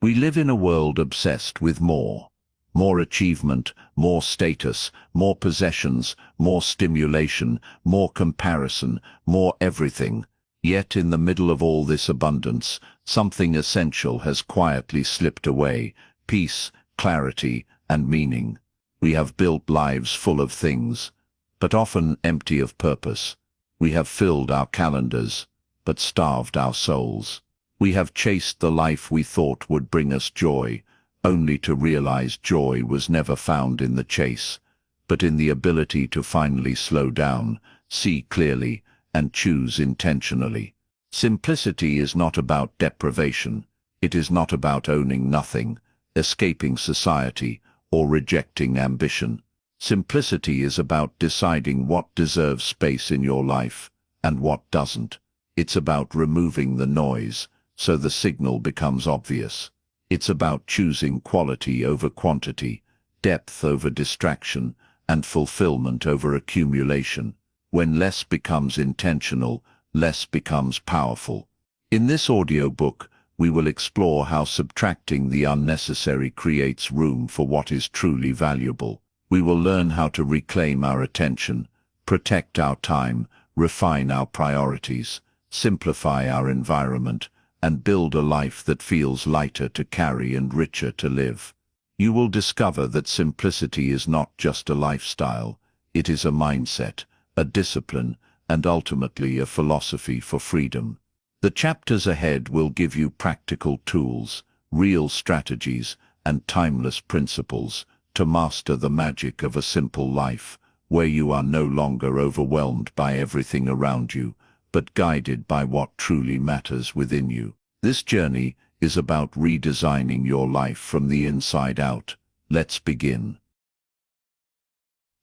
We live in a world obsessed with more. More achievement, more status, more possessions, more stimulation, more comparison, more everything. Yet in the middle of all this abundance, something essential has quietly slipped away: peace, clarity, and meaning. We have built lives full of things, but often empty of purpose. We have filled our calendars, but starved our souls. We have chased the life we thought would bring us joy, only to realize joy was never found in the chase, but in the ability to finally slow down, see clearly, and choose intentionally. Simplicity is not about deprivation. It is not about owning nothing, escaping society, or rejecting ambition. Simplicity is about deciding what deserves space in your life, and what doesn't. It's about removing the noise, so the signal becomes obvious. It's about choosing quality over quantity, depth over distraction, and fulfillment over accumulation. When less becomes intentional, less becomes powerful. In this audiobook, we will explore how subtracting the unnecessary creates room for what is truly valuable. We will learn how to reclaim our attention, protect our time, refine our priorities, simplify our environment, and build a life that feels lighter to carry and richer to live. You will discover that simplicity is not just a lifestyle, it is a mindset, a discipline, and ultimately a philosophy for freedom. The chapters ahead will give you practical tools, real strategies, and timeless principles to master the magic of a simple life, where you are no longer overwhelmed by everything around you, but guided by what truly matters within you. This journey is about redesigning your life from the inside out. Let's begin.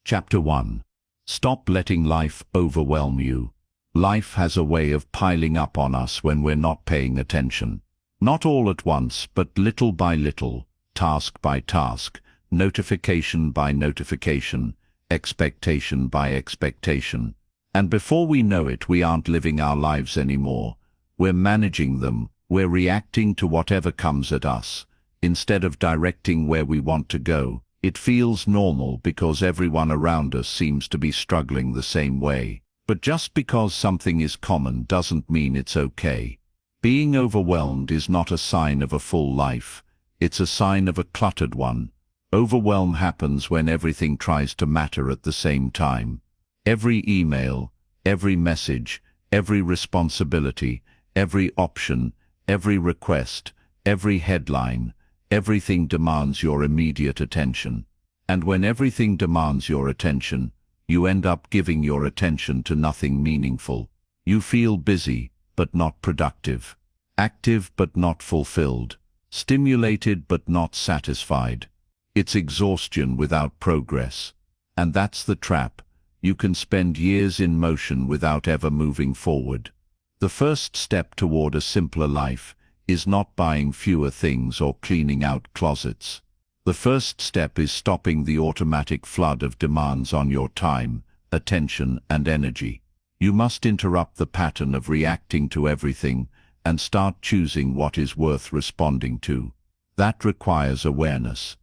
Chapter 1. Stop letting life overwhelm you. Life has a way of piling up on us when we're not paying attention. Not all at once, but little by little, task by task, notification by notification, expectation by expectation. And before we know it, we aren't living our lives anymore. We're managing them. We're reacting to whatever comes at us, instead of directing where we want to go. It feels normal because everyone around us seems to be struggling the same way. But just because something is common doesn't mean it's okay. Being overwhelmed is not a sign of a full life. It's a sign of a cluttered one. Overwhelm happens when everything tries to matter at the same time. Every email, every message, every responsibility, every option, every request, every headline, everything demands your immediate attention. And when everything demands your attention, you end up giving your attention to nothing meaningful. You feel busy, but not productive. Active, but not fulfilled. Stimulated, but not satisfied. It's exhaustion without progress. And that's the trap. You can spend years in motion without ever moving forward. The first step toward a simpler life is not buying fewer things or cleaning out closets. The first step is stopping the automatic flood of demands on your time, attention, and energy. You must interrupt the pattern of reacting to everything and start choosing what is worth responding to. That requires awareness.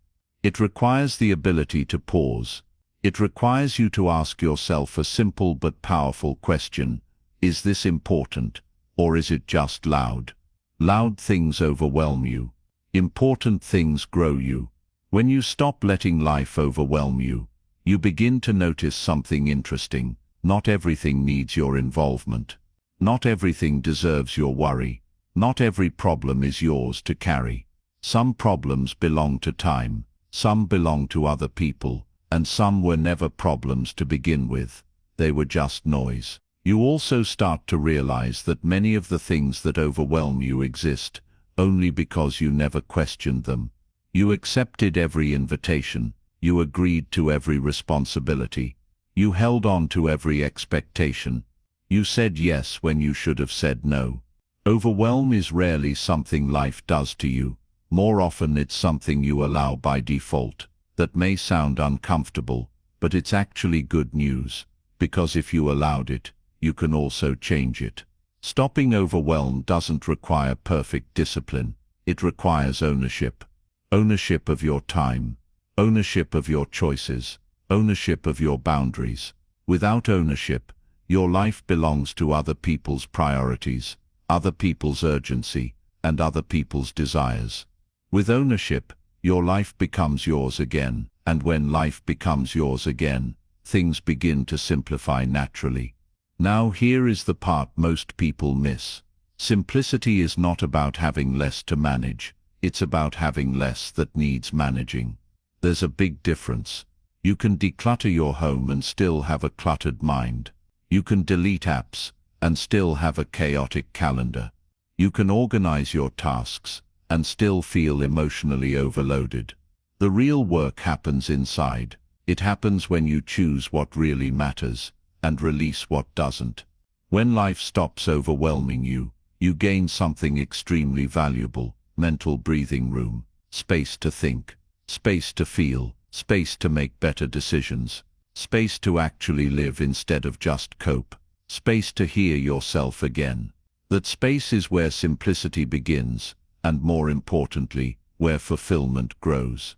It requires the ability to pause. It requires you to ask yourself a simple but powerful question: is this important, or is it just loud? Loud things overwhelm you. Important things grow you. When you stop letting life overwhelm you, you begin to notice something interesting. Not everything needs your involvement. Not everything deserves your worry. Not every problem is yours to carry. Some problems belong to time, some belong to other people, and some were never problems to begin with. They were just noise. You also start to realize that many of the things that overwhelm you exist only because you never questioned them. You accepted every invitation. You agreed to every responsibility. You held on to every expectation. You said yes when you should have said no. Overwhelm is rarely something life does to you. More often it's something you allow by default. That may sound uncomfortable, but it's actually good news, because if you allowed it, you can also change it. Stopping overwhelm doesn't require perfect discipline. it requires ownership. Ownership of your time, ownership of your choices, ownership of your boundaries. Without ownership, your life belongs to other people's priorities, other people's urgency, and other people's desires. With ownership, your life becomes yours again, and when life becomes yours again, things begin to simplify naturally. Now here is the part most people miss. Simplicity is not about having less to manage, it's about having less that needs managing. There's a big difference. You can declutter your home and still have a cluttered mind. You can delete apps and still have a chaotic calendar. You can organize your tasks and still feel emotionally overloaded. The real work happens inside. It happens when you choose what really matters and release what doesn't. When life stops overwhelming you, you gain something extremely valuable: mental breathing room, space to think, space to feel, space to make better decisions, space to actually live instead of just cope, space to hear yourself again. That space is where simplicity begins, and more importantly, where fulfillment grows.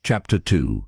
Chapter 2.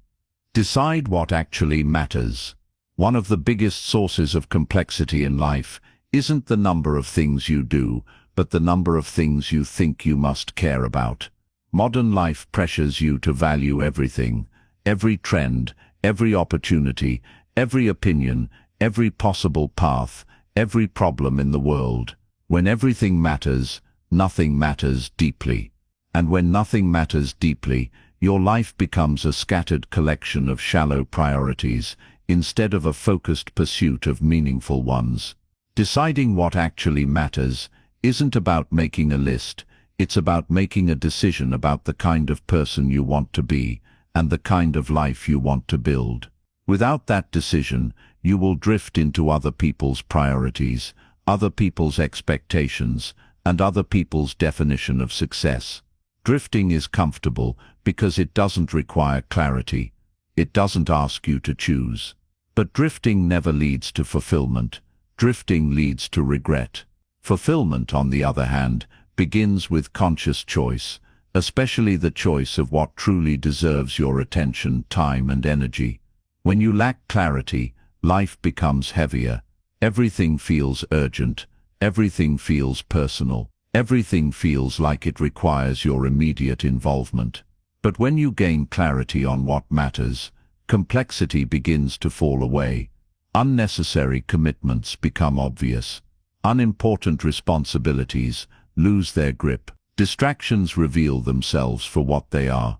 Decide what actually matters. One of the biggest sources of complexity in life isn't the number of things you do, but the number of things you think you must care about. Modern life pressures you to value everything, every trend, every opportunity, every opinion, every possible path, every problem in the world. When everything matters, nothing matters deeply. And when nothing matters deeply, your life becomes a scattered collection of shallow priorities instead of a focused pursuit of meaningful ones. Deciding what actually matters isn't about making a list, it's about making a decision about the kind of person you want to be and the kind of life you want to build. Without that decision, you will drift into other people's priorities, other people's expectations, and other people's definition of success. Drifting is comfortable because it doesn't require clarity. It doesn't ask you to choose. But drifting never leads to fulfillment. Drifting leads to regret. Fulfillment, on the other hand, begins with conscious choice, especially the choice of what truly deserves your attention, time, and energy. When you lack clarity, life becomes heavier. Everything feels urgent. Everything feels personal. Everything feels like it requires your immediate involvement. But when you gain clarity on what matters, complexity begins to fall away. Unnecessary commitments become obvious. Unimportant responsibilities lose their grip. Distractions reveal themselves for what they are.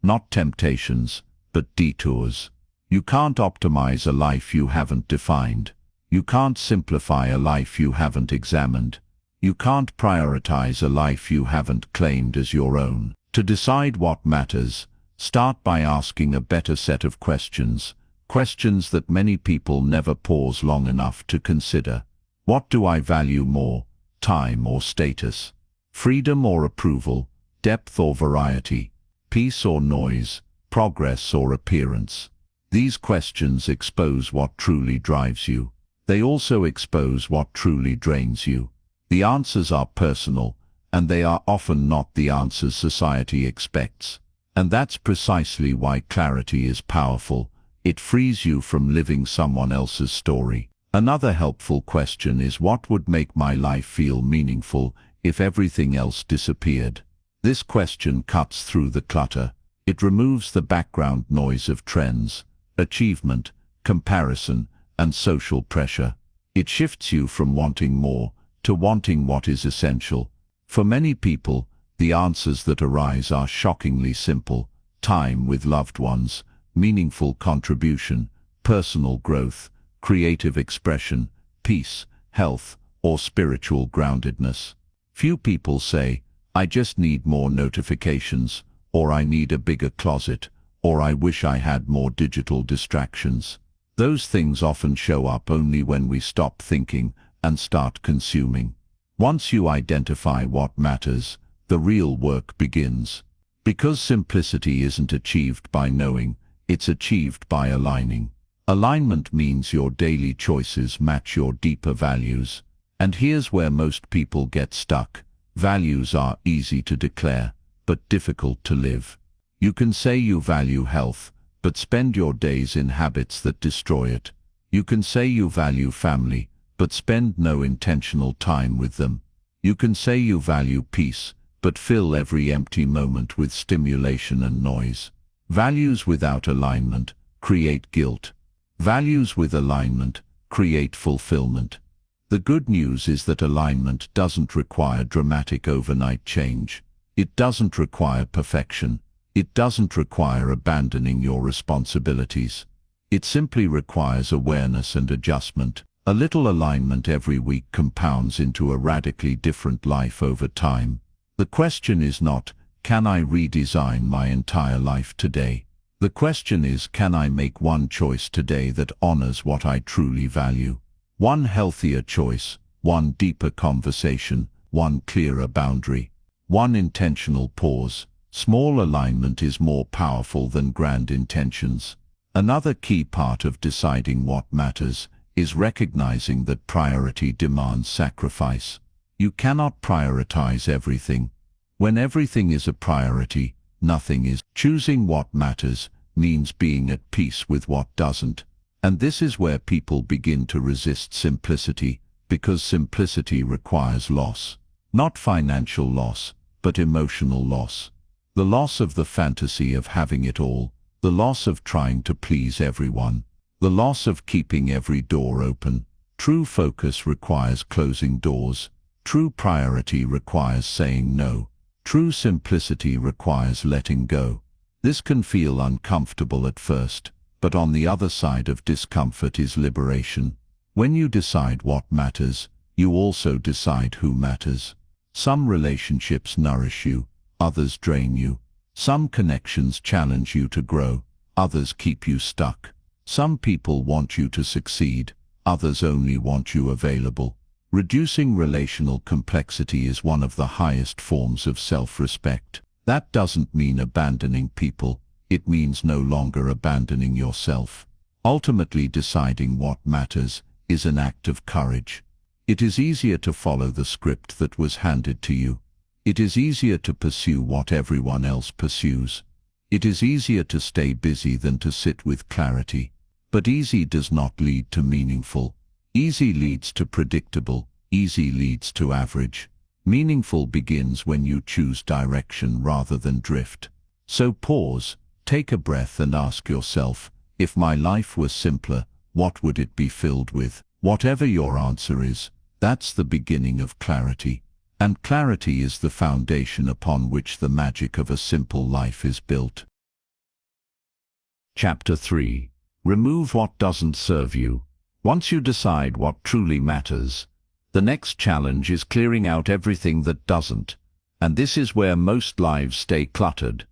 Not temptations, but detours. You can't optimize a life you haven't defined. You can't simplify a life you haven't examined. You can't prioritize a life you haven't claimed as your own. To decide what matters, start by asking a better set of questions. Questions that many people never pause long enough to consider. What do I value more, time or status? Freedom or approval? Depth or variety? Peace or noise? Progress or appearance? These questions expose what truly drives you. They also expose what truly drains you. The answers are personal, and they are often not the answers society expects. And that's precisely why clarity is powerful. It frees you from living someone else's story. Another helpful question is, what would make my life feel meaningful if everything else disappeared? This question cuts through the clutter. It removes the background noise of trends, achievement, comparison, and social pressure. It shifts you from wanting more to wanting what is essential. For many people, the answers that arise are shockingly simple: time with loved ones, meaningful contribution, personal growth, creative expression, peace, health, or spiritual groundedness. Few people say, I just need more notifications, or I need a bigger closet, or I wish I had more digital distractions. Those things often show up only when we stop thinking and start consuming. Once you identify what matters, the real work begins. Because simplicity isn't achieved by knowing, it's achieved by aligning. Alignment means your daily choices match your deeper values. And here's where most people get stuck. Values are easy to declare, but difficult to live. You can say you value health, but spend your days in habits that destroy it. You can say you value family, but spend no intentional time with them. You can say you value peace, but fill every empty moment with stimulation and noise. Values without alignment create guilt. Values with alignment create fulfillment. The good news is that alignment doesn't require dramatic overnight change. It doesn't require perfection. It doesn't require abandoning your responsibilities. It simply requires awareness and adjustment. A little alignment every week compounds into a radically different life over time. The question is not, can I redesign my entire life today? The question is, can I make one choice today that honors what I truly value? One healthier choice, one deeper conversation, one clearer boundary, one intentional pause. Small alignment is more powerful than grand intentions. Another key part of deciding what matters is recognizing that priority demands sacrifice. You cannot prioritize everything. When everything is a priority, nothing is. Choosing what matters means being at peace with what doesn't. And this is where people begin to resist simplicity, because simplicity requires loss. Not financial loss, but emotional loss. The loss of the fantasy of having it all, the loss of trying to please everyone, the loss of keeping every door open. True focus requires closing doors. True priority requires saying no. True simplicity requires letting go. This can feel uncomfortable at first, but on the other side of discomfort is liberation. When you decide what matters, you also decide who matters. Some relationships nourish you, others drain you. Some connections challenge you to grow, others keep you stuck. Some people want you to succeed, others only want you available. Reducing relational complexity is one of the highest forms of self-respect. That doesn't mean abandoning people, it means no longer abandoning yourself. Ultimately, deciding what matters is an act of courage. It is easier to follow the script that was handed to you. It is easier to pursue what everyone else pursues. It is easier to stay busy than to sit with clarity. But easy does not lead to meaningful. Easy leads to predictable. Easy leads to average. Meaningful begins when you choose direction rather than drift. So pause, take a breath and ask yourself, if my life was simpler, what would it be filled with? Whatever your answer is, that's the beginning of clarity. And clarity is the foundation upon which the magic of a simple life is built. Chapter 3. Remove what doesn't serve you. Once you decide what truly matters, the next challenge is clearing out everything that doesn't. And this is where most lives stay cluttered.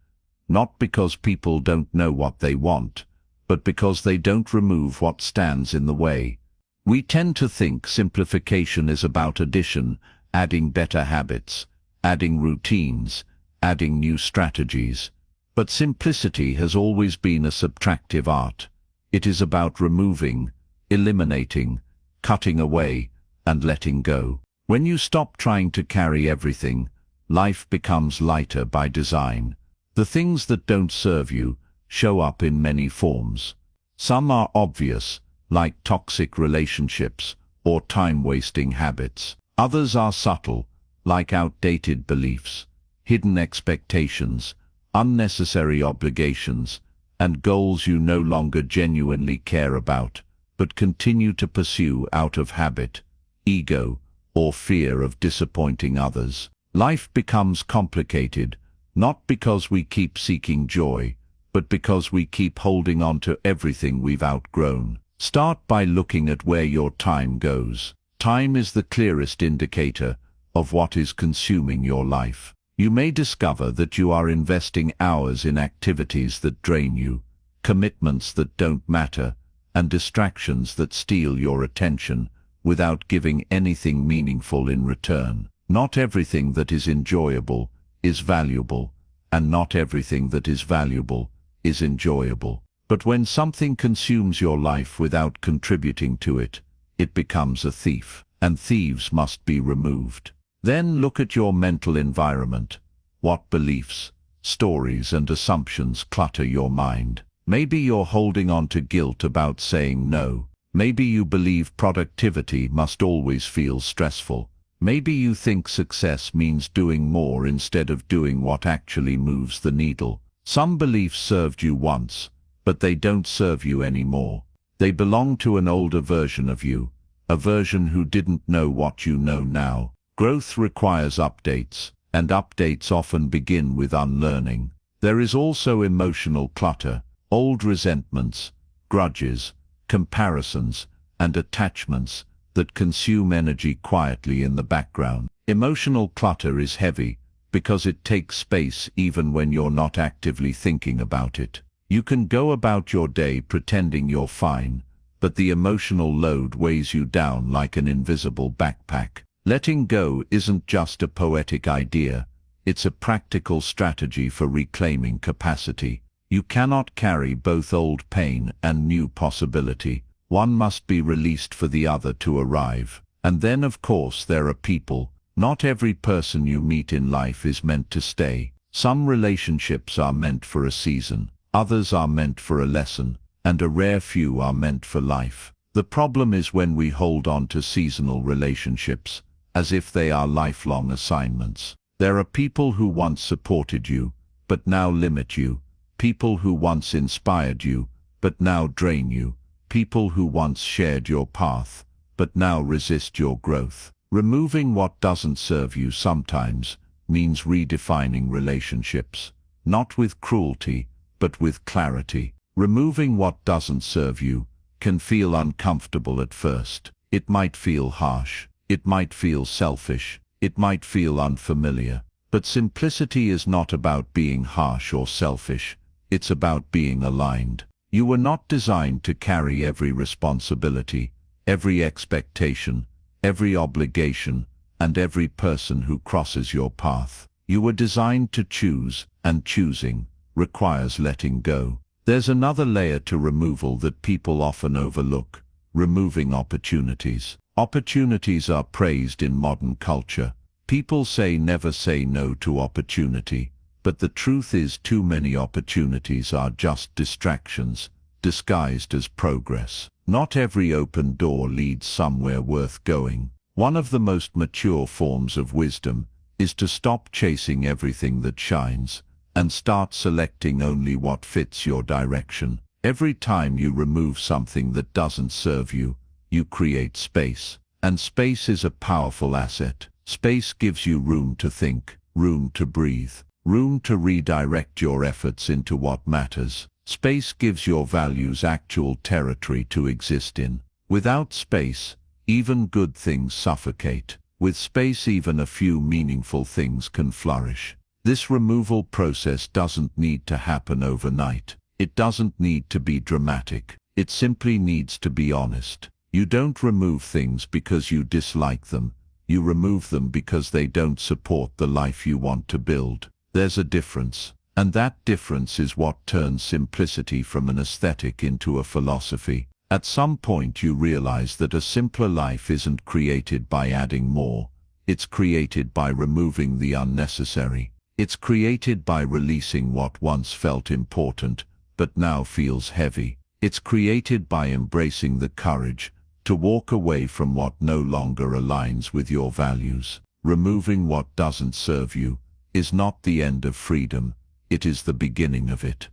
Not because people don't know what they want, but because they don't remove what stands in the way. We tend to think simplification is about addition, adding better habits, adding routines, adding new strategies. But simplicity has always been a subtractive art. It is about removing, eliminating, cutting away, and letting go. When you stop trying to carry everything, life becomes lighter by design. The things that don't serve you show up in many forms. Some are obvious, like toxic relationships or time-wasting habits. Others are subtle, like outdated beliefs, hidden expectations, unnecessary obligations, and goals you no longer genuinely care about, but continue to pursue out of habit, ego, or fear of disappointing others. Life becomes complicated, not because we keep seeking joy, but because we keep holding on to everything we've outgrown. Start by looking at where your time goes. Time is the clearest indicator of what is consuming your life. You may discover that you are investing hours in activities that drain you, commitments that don't matter, and distractions that steal your attention without giving anything meaningful in return. Not everything that is enjoyable is valuable, and not everything that is valuable is enjoyable. But when something consumes your life without contributing to it, it becomes a thief, and thieves must be removed. Then look at your mental environment. What beliefs, stories and assumptions clutter your mind? Maybe you're holding on to guilt about saying no. Maybe you believe productivity must always feel stressful. Maybe you think success means doing more instead of doing what actually moves the needle. Some beliefs served you once, but they don't serve you anymore. They belong to an older version of you, a version who didn't know what you know now. Growth requires updates, and updates often begin with unlearning. There is also emotional clutter, old resentments, grudges, comparisons, and attachments that consume energy quietly in the background. Emotional clutter is heavy because it takes space even when you're not actively thinking about it. You can go about your day pretending you're fine, but the emotional load weighs you down like an invisible backpack. Letting go isn't just a poetic idea, it's a practical strategy for reclaiming capacity. You cannot carry both old pain and new possibility. One must be released for the other to arrive. And then, of course, there are people. Not every person you meet in life is meant to stay. Some relationships are meant for a season, others are meant for a lesson, and a rare few are meant for life. The problem is when we hold on to seasonal relationships, as if they are lifelong assignments. There are people who once supported you, but now limit you. People who once inspired you, but now drain you. People who once shared your path, but now resist your growth. Removing what doesn't serve you sometimes means redefining relationships, not with cruelty, but with clarity. Removing what doesn't serve you can feel uncomfortable at first. It might feel harsh. It might feel selfish. It might feel unfamiliar. But simplicity is not about being harsh or selfish. It's about being aligned. You were not designed to carry every responsibility, every expectation, every obligation, and every person who crosses your path. You were designed to choose, and choosing requires letting go. There's another layer to removal that people often overlook: removing opportunities. Opportunities are praised in modern culture. People say never say no to opportunity. But the truth is too many opportunities are just distractions, disguised as progress. Not every open door leads somewhere worth going. One of the most mature forms of wisdom is to stop chasing everything that shines, and start selecting only what fits your direction. Every time you remove something that doesn't serve you, you create space. And space is a powerful asset. Space gives you room to think, room to breathe, room to redirect your efforts into what matters. Space gives your values actual territory to exist in. Without space, even good things suffocate. With space, even a few meaningful things can flourish. This removal process doesn't need to happen overnight. It doesn't need to be dramatic. It simply needs to be honest. You don't remove things because you dislike them. You remove them because they don't support the life you want to build. There's a difference, and that difference is what turns simplicity from an aesthetic into a philosophy. At some point you realize that a simpler life isn't created by adding more. It's created by removing the unnecessary. It's created by releasing what once felt important, but now feels heavy. It's created by embracing the courage to walk away from what no longer aligns with your values. Removing what doesn't serve you is not the end of freedom, it is the beginning of it.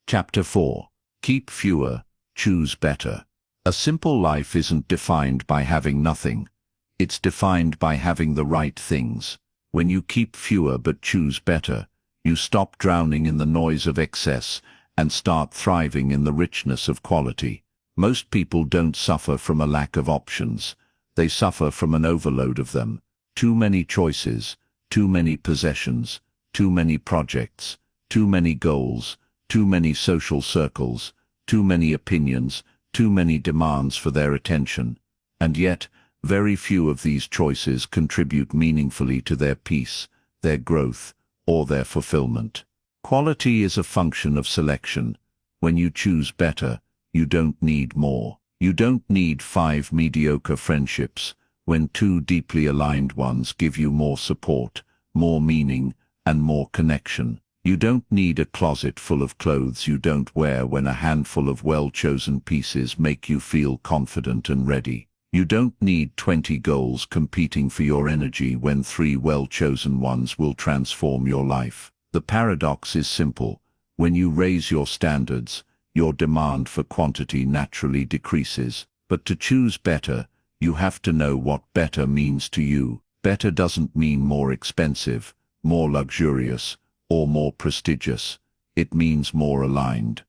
Chapter 4. Keep fewer, choose better. A simple life isn't defined by having nothing. It's defined by having the right things. When you keep fewer but choose better, you stop drowning in the noise of excess and start thriving in the richness of quality. Most people don't suffer from a lack of options. They suffer from an overload of them. Too many choices, too many possessions, too many projects, too many goals, too many social circles, too many opinions, too many demands for their attention. And yet, very few of these choices contribute meaningfully to their peace, their growth, or their fulfillment. Quality is a function of selection. When you choose better, you don't need more. You don't need 5 mediocre friendships when two deeply aligned ones give you more support, more meaning, and more connection. You don't need a closet full of clothes you don't wear when a handful of well-chosen pieces make you feel confident and ready. You don't need 20 goals competing for your energy when 3 well-chosen ones will transform your life. The paradox is simple. When you raise your standards, your demand for quantity naturally decreases. But to choose better, you have to know what better means to you. Better doesn't mean more expensive, more luxurious, or more prestigious. It means more aligned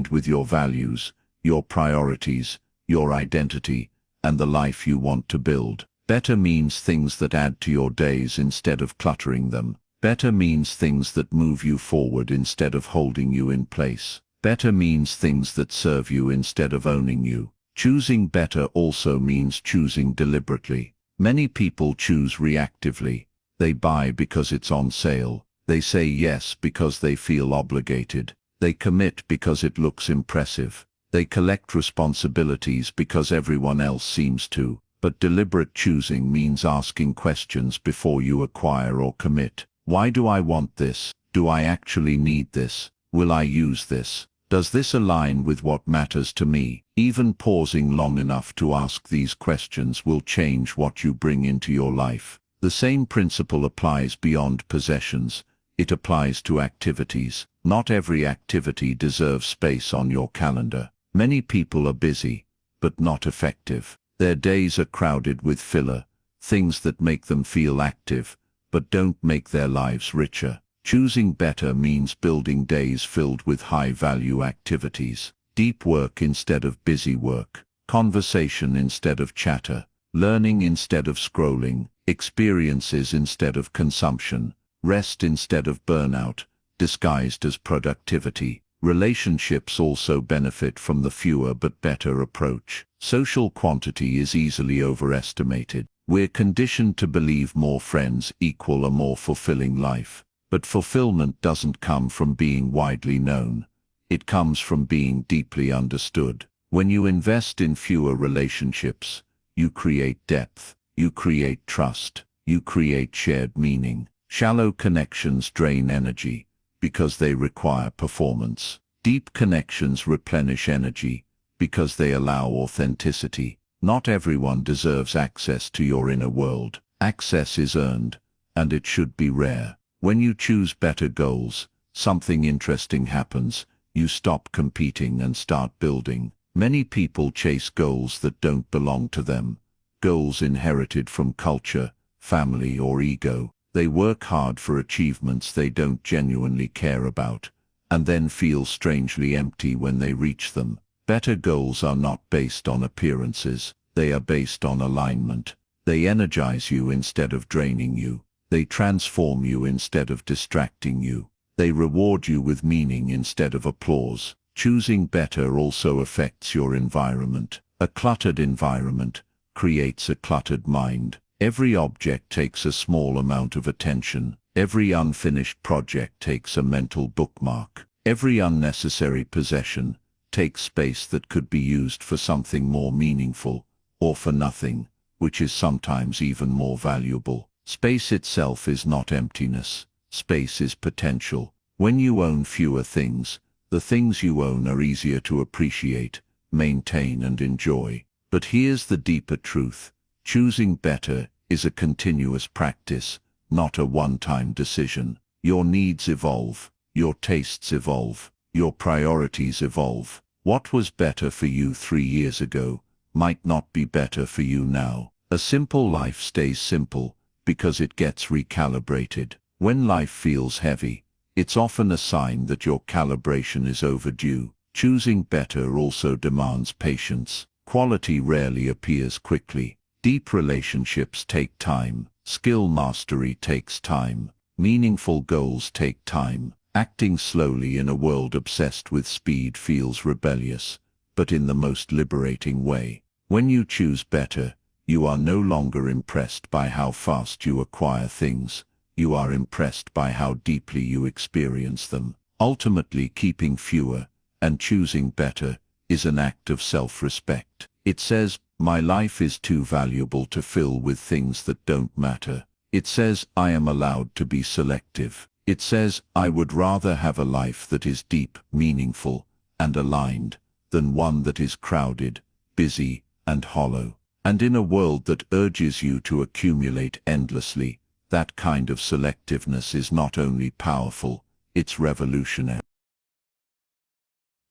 with your values, your priorities, your identity, and the life you want to build. Better means things that add to your days instead of cluttering them. Better means things that move you forward instead of holding you in place. Better means things that serve you instead of owning you. Choosing better also means choosing deliberately. Many people choose reactively. They buy because it's on sale. They say yes because they feel obligated. They commit because it looks impressive. They collect responsibilities because everyone else seems to. But deliberate choosing means asking questions before you acquire or commit. Why do I want this? Do I actually need this? Will I use this? Does this align with what matters to me? Even pausing long enough to ask these questions will change what you bring into your life. The same principle applies beyond possessions. It applies to activities. Not every activity deserves space on your calendar. Many people are busy, but not effective. Their days are crowded with filler, things that make them feel active, but don't make their lives richer. Choosing better means building days filled with high-value activities. Deep work instead of busy work. Conversation instead of chatter. Learning instead of scrolling. Experiences instead of consumption. Rest instead of burnout, disguised as productivity. Relationships also benefit from the fewer but better approach. Social quantity is easily overestimated. We're conditioned to believe more friends equal a more fulfilling life. But fulfillment doesn't come from being widely known. It comes from being deeply understood. When you invest in fewer relationships, you create depth, you create trust, you create shared meaning. Shallow connections drain energy because they require performance. Deep connections replenish energy because they allow authenticity. Not everyone deserves access to your inner world. Access is earned, and it should be rare. When you choose better goals, something interesting happens. You stop competing and start building. Many people chase goals that don't belong to them. Goals inherited from culture, family, or ego. They work hard for achievements they don't genuinely care about, and then feel strangely empty when they reach them. Better goals are not based on appearances. They are based on alignment. They energize you instead of draining you. They transform you instead of distracting you. They reward you with meaning instead of applause. Choosing better also affects your environment. A cluttered environment creates a cluttered mind. Every object takes a small amount of attention. Every unfinished project takes a mental bookmark. Every unnecessary possession takes space that could be used for something more meaningful, or for nothing, which is sometimes even more valuable. Space itself is not emptiness. Space is potential. When you own fewer things, the things you own are easier to appreciate, maintain, and enjoy. But here's the deeper truth. Choosing better is a continuous practice, not a one-time decision. Your needs evolve, your tastes evolve, your priorities evolve. What was better for you 3 years ago might not be better for you now. A simple life stays simple because it gets recalibrated. When life feels heavy, it's often a sign that your calibration is overdue. Choosing better also demands patience. Quality rarely appears quickly. Deep relationships take time. Skill mastery takes time. Meaningful goals take time. Acting slowly in a world obsessed with speed feels rebellious, but in the most liberating way. When you choose better, you are no longer impressed by how fast you acquire things. You are impressed by how deeply you experience them. Ultimately, keeping fewer and choosing better is an act of self-respect. It says, my life is too valuable to fill with things that don't matter. It says, I am allowed to be selective. It says, I would rather have a life that is deep, meaningful, and aligned, than one that is crowded, busy, and hollow. And in a world that urges you to accumulate endlessly, that kind of selectiveness is not only powerful, it's revolutionary.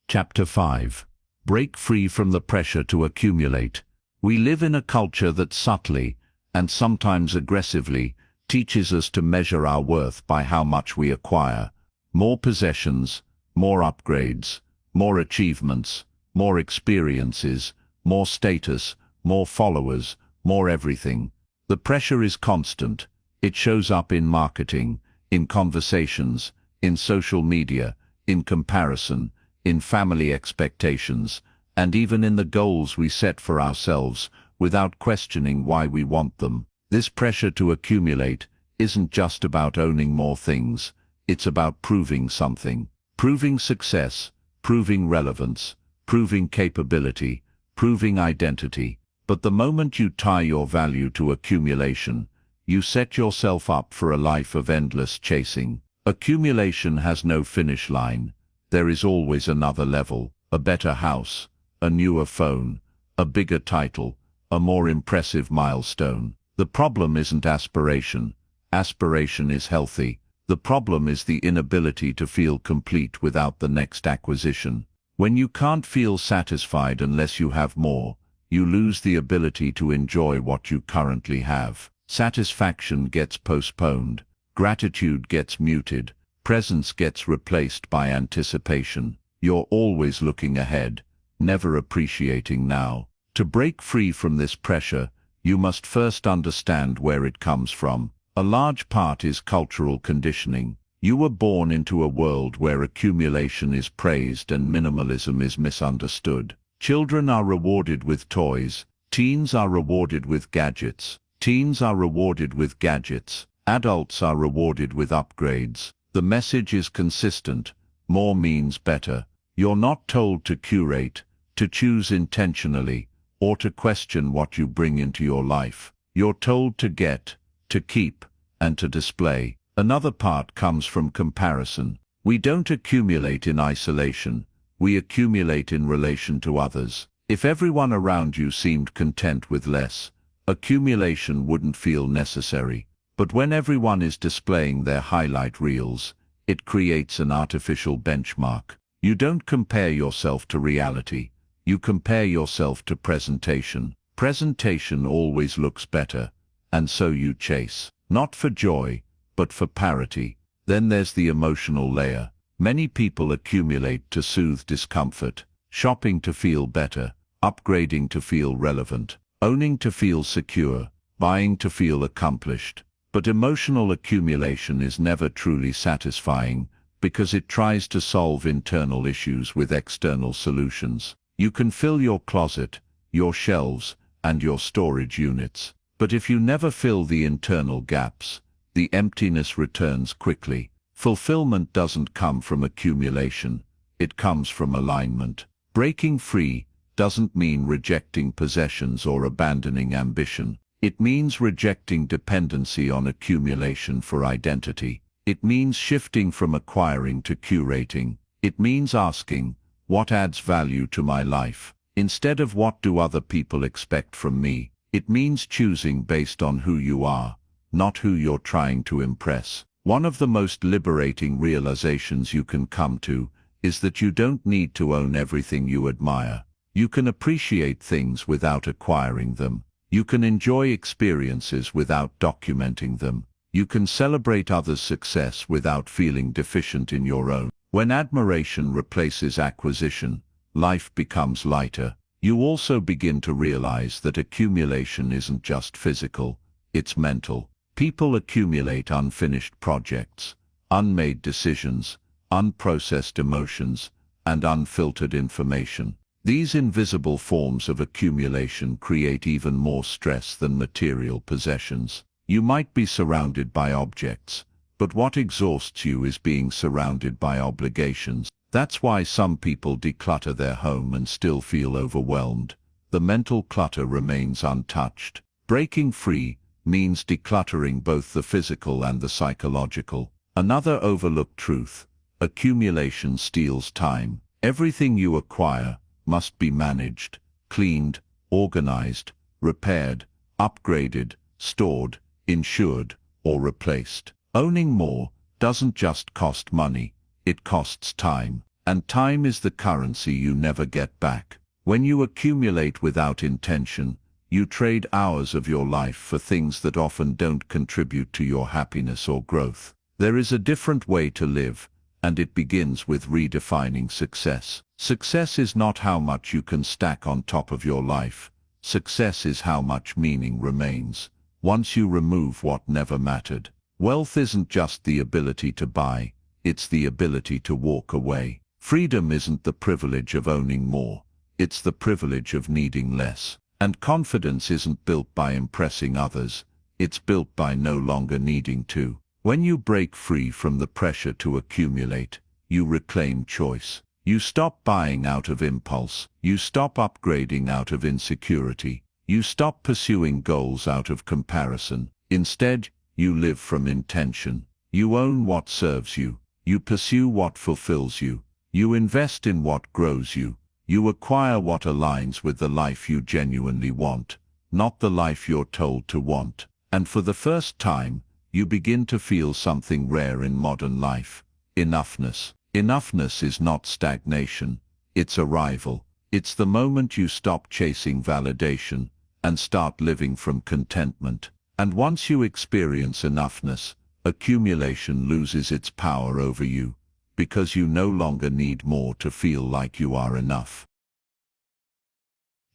Chapter 5. Break free from the pressure to accumulate. We live in a culture that subtly, and sometimes aggressively, teaches us to measure our worth by how much we acquire. More possessions, more upgrades, more achievements, more experiences, more status, more followers, more everything. The pressure is constant. It shows up in marketing, in conversations, in social media, in comparison, in family expectations, and even in the goals we set for ourselves without questioning why we want them. This pressure to accumulate isn't just about owning more things, it's about proving something. Proving success, proving relevance, proving capability, proving identity. But the moment you tie your value to accumulation, you set yourself up for a life of endless chasing. Accumulation has no finish line. There is always another level, a better house, a newer phone, a bigger title, a more impressive milestone. The problem isn't aspiration. Aspiration is healthy. The problem is the inability to feel complete without the next acquisition. When you can't feel satisfied unless you have more, you lose the ability to enjoy what you currently have. Satisfaction gets postponed. Gratitude gets muted. Presence gets replaced by anticipation. You're always looking ahead, never appreciating now. To break free from this pressure, you must first understand where it comes from. A large part is cultural conditioning. You were born into a world where accumulation is praised and minimalism is misunderstood. Children are rewarded with toys. Teens are rewarded with gadgets. Teens are rewarded with gadgets. Adults are rewarded with upgrades. The message is consistent. More means better. You're not told to curate, to choose intentionally, or to question what you bring into your life. You're told to get, to keep, and to display. Another part comes from comparison. We don't accumulate in isolation. We accumulate in relation to others. If everyone around you seemed content with less, accumulation wouldn't feel necessary. But when everyone is displaying their highlight reels, it creates an artificial benchmark. You don't compare yourself to reality. You compare yourself to presentation. Presentation always looks better, and so you chase. Not for joy, but for parity. Then there's the emotional layer. Many people accumulate to soothe discomfort, shopping to feel better, upgrading to feel relevant, owning to feel secure, buying to feel accomplished. But emotional accumulation is never truly satisfying because it tries to solve internal issues with external solutions. You can fill your closet, your shelves, and your storage units. But if you never fill the internal gaps, the emptiness returns quickly. Fulfillment doesn't come from accumulation. It comes from alignment. Breaking free doesn't mean rejecting possessions or abandoning ambition. It means rejecting dependency on accumulation for identity. It means shifting from acquiring to curating. It means asking, what adds value to my life? Instead of what do other people expect from me? It means choosing based on who you are, not who you're trying to impress. One of the most liberating realizations you can come to is that you don't need to own everything you admire. You can appreciate things without acquiring them. You can enjoy experiences without documenting them. You can celebrate others' success without feeling deficient in your own. When admiration replaces acquisition, life becomes lighter. You also begin to realize that accumulation isn't just physical, it's mental. People accumulate unfinished projects, unmade decisions, unprocessed emotions, and unfiltered information. These invisible forms of accumulation create even more stress than material possessions. You might be surrounded by objects, but what exhausts you is being surrounded by obligations. That's why some people declutter their home and still feel overwhelmed. the mental clutter remains untouched. Breaking free means decluttering both the physical and the psychological. Another overlooked truth: accumulation steals time. Everything you acquire must be managed, cleaned, organized, repaired, upgraded, stored, insured, or replaced. Owning more doesn't just cost money, it costs time. And time is the currency you never get back. When you accumulate without intention, you trade hours of your life for things that often don't contribute to your happiness or growth. There is a different way to live, and it begins with redefining success. Success is not how much you can stack on top of your life. Success is how much meaning remains once you remove what never mattered. Wealth isn't just the ability to buy, it's the ability to walk away. Freedom isn't the privilege of owning more, it's the privilege of needing less. And confidence isn't built by impressing others, it's built by no longer needing to. When you break free from the pressure to accumulate, you reclaim choice. You stop buying out of impulse, you stop upgrading out of insecurity, you stop pursuing goals out of comparison. Instead, you live from intention. You own what serves you, you pursue what fulfills you, you invest in what grows you, you acquire what aligns with the life you genuinely want, not the life you're told to want. And for the first time, you begin to feel something rare in modern life: enoughness. Enoughness is not stagnation, it's arrival. It's the moment you stop chasing validation and start living from contentment. And once you experience enoughness, accumulation loses its power over you, because you no longer need more to feel like you are enough.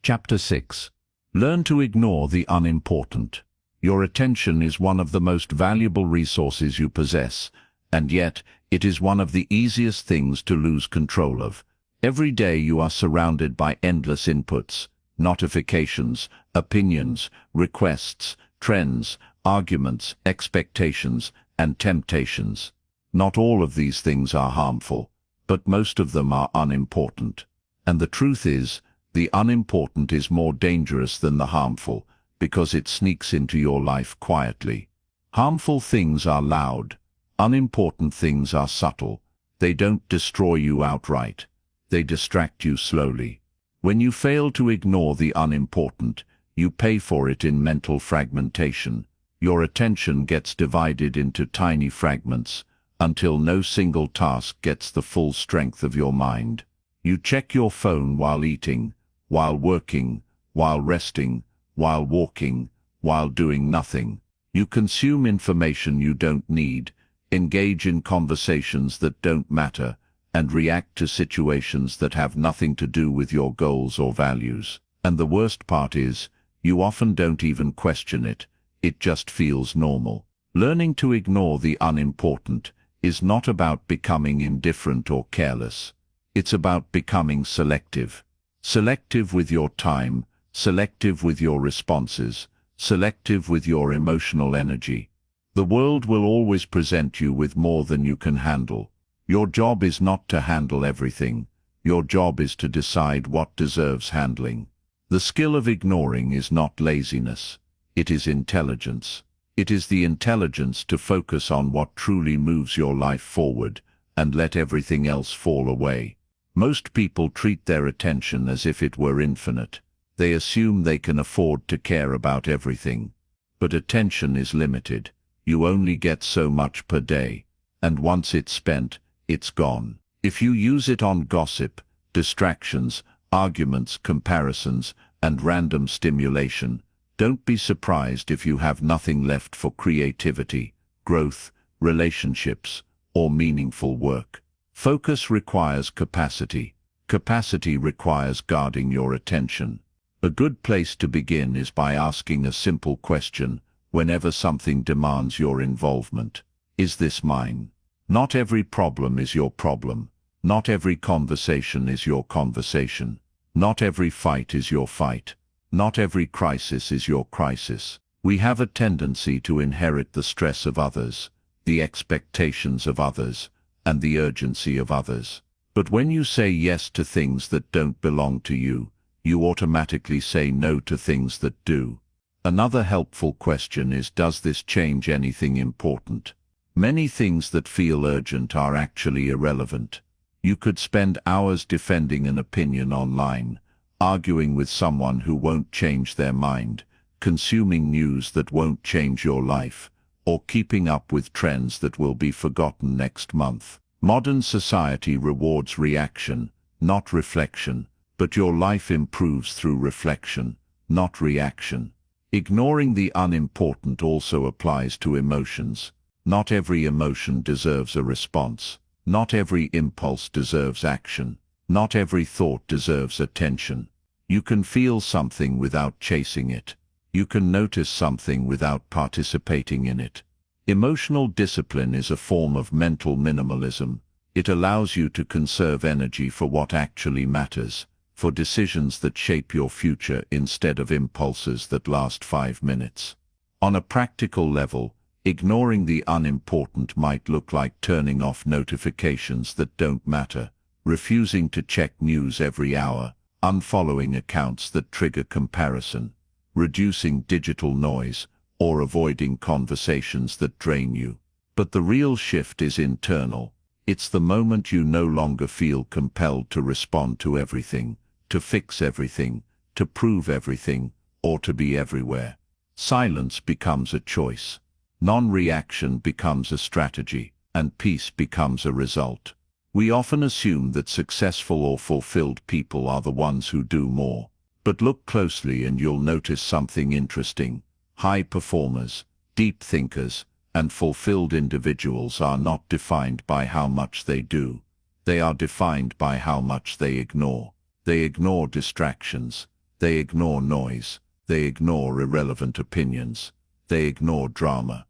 Chapter 6. Learn to ignore the unimportant. Your attention is one of the most valuable resources you possess, and yet it is one of the easiest things to lose control of. Every day you are surrounded by endless inputs, notifications, opinions, requests, trends, arguments, expectations, and temptations. Not all of these things are harmful, but most of them are unimportant. And the truth is, the unimportant is more dangerous than the harmful, because it sneaks into your life quietly. Harmful things are loud. Unimportant things are subtle. They don't destroy you outright. They distract you slowly. When you fail to ignore the unimportant, you pay for it in mental fragmentation. Your attention gets divided into tiny fragments, until no single task gets the full strength of your mind. You check your phone while eating, while working, while resting, while walking, while doing nothing. You consume information you don't need, engage in conversations that don't matter, and react to situations that have nothing to do with your goals or values. And the worst part is, you often don't even question it. It just feels normal. Learning to ignore the unimportant is not about becoming indifferent or careless. It's about becoming selective. Selective with your time, selective with your responses, selective with your emotional energy. The world will always present you with more than you can handle. Your job is not to handle everything. Your job is to decide what deserves handling. The skill of ignoring is not laziness. It is intelligence. It is the intelligence to focus on what truly moves your life forward and let everything else fall away. Most people treat their attention as if it were infinite. They assume they can afford to care about everything. But attention is limited. You only get so much per day, and once it's spent, it's gone. If you use it on gossip, distractions, arguments, comparisons, and random stimulation, don't be surprised if you have nothing left for creativity, growth, relationships, or meaningful work. Focus requires capacity. Capacity requires guarding your attention. A good place to begin is by asking a simple question whenever something demands your involvement. Is this mine? Not every problem is your problem. Not every conversation is your conversation. Not every fight is your fight. Not every crisis is your crisis. We have a tendency to inherit the stress of others, the expectations of others, and the urgency of others. But when you say yes to things that don't belong to you, you automatically say no to things that do. Another helpful question is, does this change anything important? Many things that feel urgent are actually irrelevant. You could spend hours defending an opinion online, arguing with someone who won't change their mind, consuming news that won't change your life, or keeping up with trends that will be forgotten next month. Modern society rewards reaction, not reflection, but your life improves through reflection, not reaction. Ignoring the unimportant also applies to emotions. Not every emotion deserves a response. Not every impulse deserves action. Not every thought deserves attention. You can feel something without chasing it. You can notice something without participating in it. Emotional discipline is a form of mental minimalism. It allows you to conserve energy for what actually matters, for decisions that shape your future instead of impulses that last 5 minutes. On a practical level, ignoring the unimportant might look like turning off notifications that don't matter, refusing to check news every hour, unfollowing accounts that trigger comparison, reducing digital noise, or avoiding conversations that drain you. But the real shift is internal. It's the moment you no longer feel compelled to respond to everything, to fix everything, to prove everything, or to be everywhere. Silence becomes a choice. Non-reaction becomes a strategy, and peace becomes a result. We often assume that successful or fulfilled people are the ones who do more. But look closely and you'll notice something interesting. High performers, deep thinkers, and fulfilled individuals are not defined by how much they do. They are defined by how much they ignore. They ignore distractions. They ignore noise. They ignore irrelevant opinions. They ignore drama.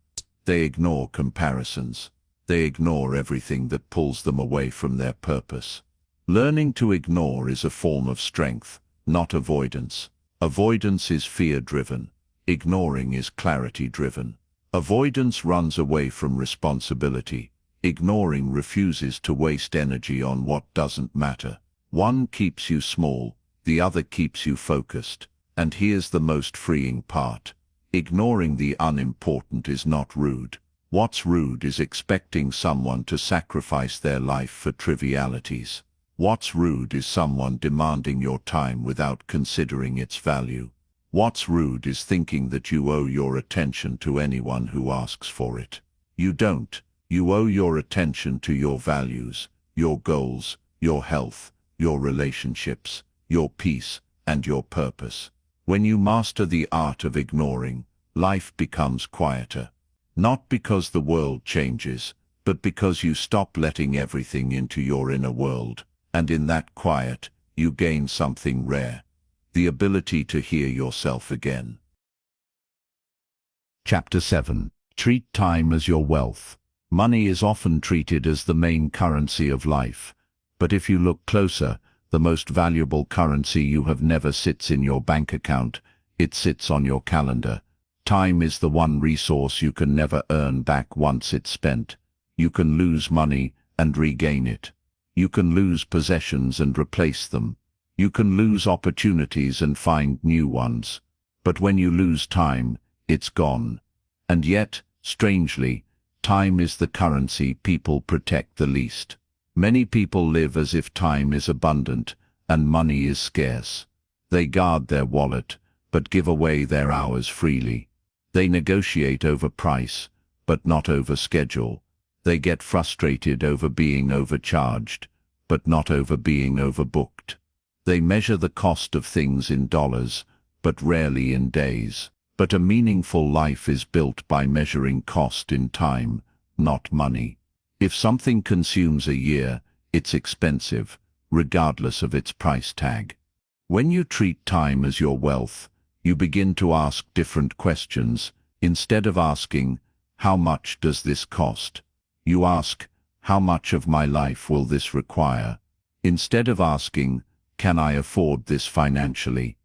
They ignore comparisons. They ignore everything that pulls them away from their purpose. Learning to ignore is a form of strength, not avoidance. Avoidance is fear-driven. Ignoring is clarity-driven. Avoidance runs away from responsibility. Ignoring refuses to waste energy on what doesn't matter. One keeps you small, the other keeps you focused. And here's the most freeing part. Ignoring the unimportant is not rude. What's rude is expecting someone to sacrifice their life for trivialities. What's rude is someone demanding your time without considering its value. What's rude is thinking that you owe your attention to anyone who asks for it. You don't. You owe your attention to your values, your goals, your health, your relationships, your peace, and your purpose. When you master the art of ignoring, life becomes quieter. Not because the world changes, but because you stop letting everything into your inner world. And in that quiet, you gain something rare. The ability to hear yourself again. Chapter 7. Treat time as your wealth. Money is often treated as the main currency of life. But if you look closer, the most valuable currency you have never sits in your bank account, it sits on your calendar. Time is the one resource you can never earn back once it's spent. You can lose money and regain it. You can lose possessions and replace them. You can lose opportunities and find new ones. But when you lose time, it's gone. And yet, strangely, time is the currency people protect the least. Many people live as if time is abundant and money is scarce. They guard their wallet, but give away their hours freely. They negotiate over price, but not over schedule. They get frustrated over being overcharged, but not over being overbooked. They measure the cost of things in dollars, but rarely in days. But a meaningful life is built by measuring cost in time, not money. If something consumes a year, it's expensive, regardless of its price tag. When you treat time as your wealth, you begin to ask different questions. Instead of asking, how much does this cost? You ask, how much of my life will this require? Instead of asking, can I afford this financially?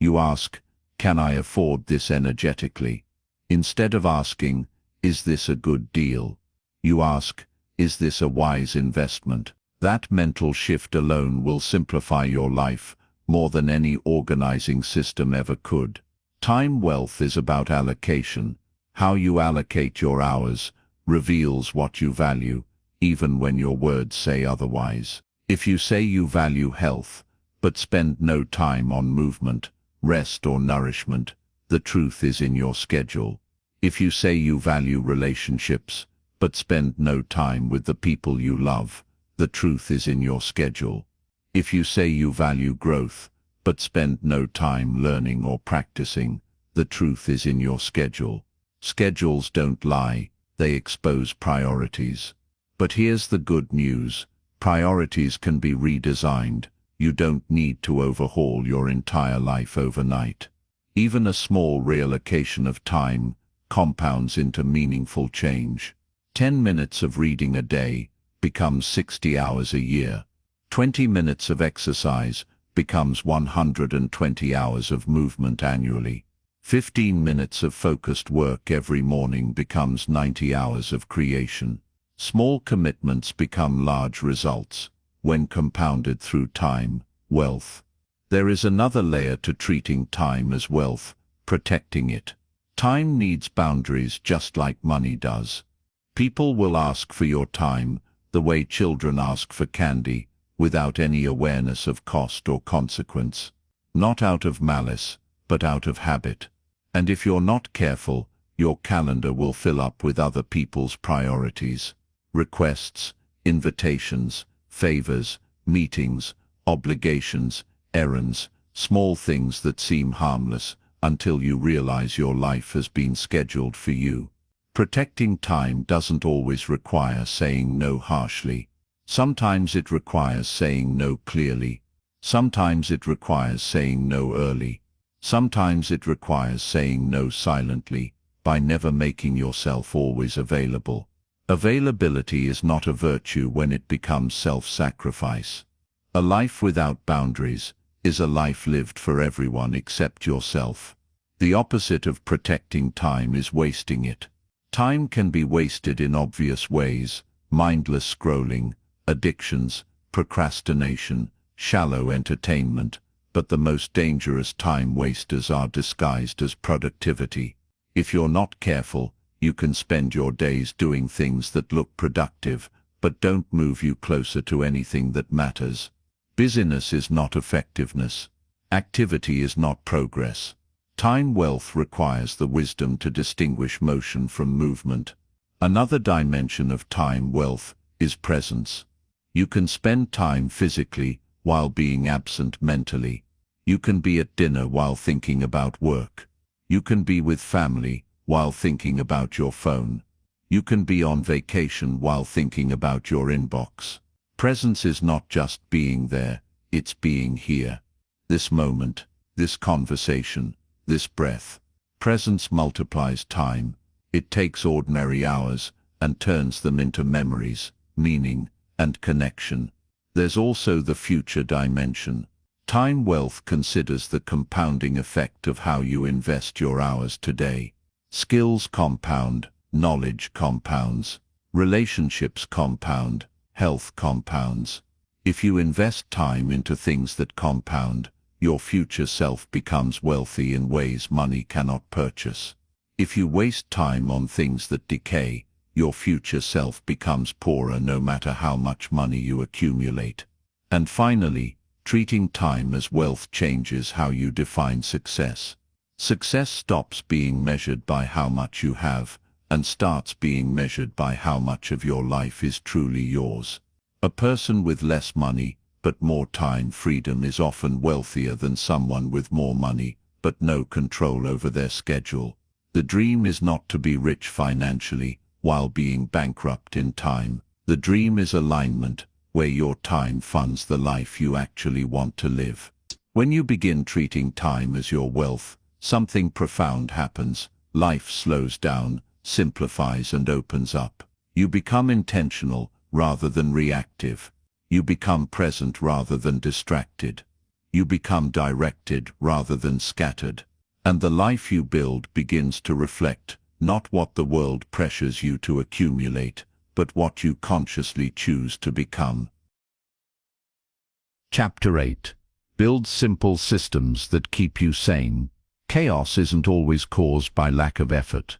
You ask, can I afford this energetically? Instead of asking, is this a good deal? You ask, is this a wise investment? That mental shift alone will simplify your life, more than any organizing system ever could. Time wealth is about allocation. How you allocate your hours reveals what you value, even when your words say otherwise. If you say you value health, but spend no time on movement, rest or nourishment, the truth is in your schedule. If you say you value relationships, but spend no time with the people you love, the truth is in your schedule. If you say you value growth, but spend no time learning or practicing, the truth is in your schedule. Schedules don't lie, they expose priorities. But here's the good news. Priorities can be redesigned. You don't need to overhaul your entire life overnight. Even a small reallocation of time compounds into meaningful change. 10 minutes of reading a day becomes 60 hours a year. 20 minutes of exercise becomes 120 hours of movement annually. 15 minutes of focused work every morning becomes 90 hours of creation. Small commitments become large results when compounded through time, wealth. There is another layer to treating time as wealth, protecting it. Time needs boundaries just like money does. People will ask for your time the way children ask for candy, without any awareness of cost or consequence. Not out of malice, but out of habit. And if you're not careful, your calendar will fill up with other people's priorities. Requests, invitations, favors, meetings, obligations, errands, small things that seem harmless until you realize your life has been scheduled for you. Protecting time doesn't always require saying no harshly. Sometimes it requires saying no clearly. Sometimes it requires saying no early. Sometimes it requires saying no silently, by never making yourself always available. Availability is not a virtue when it becomes self-sacrifice. A life without boundaries is a life lived for everyone except yourself. The opposite of protecting time is wasting it. Time can be wasted in obvious ways: mindless scrolling, addictions, procrastination, shallow entertainment, but the most dangerous time wasters are disguised as productivity. If you're not careful, you can spend your days doing things that look productive, but don't move you closer to anything that matters. Busyness is not effectiveness. Activity is not progress. Time wealth requires the wisdom to distinguish motion from movement. Another dimension of time wealth is presence. You can spend time physically while being absent mentally. You can be at dinner while thinking about work. You can be with family while thinking about your phone. You can be on vacation while thinking about your inbox. Presence is not just being there, it's being here. This moment, this conversation, this breath. Presence multiplies time. It takes ordinary hours and turns them into memories, meaning, and connection. There's also the future dimension. Time wealth considers the compounding effect of how you invest your hours today. Skills compound, knowledge compounds, relationships compound, health compounds. If you invest time into things that compound, your future self becomes wealthy in ways money cannot purchase. If you waste time on things that decay, your future self becomes poorer no matter how much money you accumulate. And finally, treating time as wealth changes how you define success. Success stops being measured by how much you have and starts being measured by how much of your life is truly yours. A person with less money but more time freedom is often wealthier than someone with more money but no control over their schedule. The dream is not to be rich financially while being bankrupt in time. The dream is alignment, where your time funds the life you actually want to live. When you begin treating time as your wealth, something profound happens. Life slows down, simplifies and opens up. You become intentional rather than reactive. You become present rather than distracted. You become directed rather than scattered. And the life you build begins to reflect not what the world pressures you to accumulate, but what you consciously choose to become. Chapter 8. Build simple systems that keep you sane. Chaos isn't always caused by lack of effort.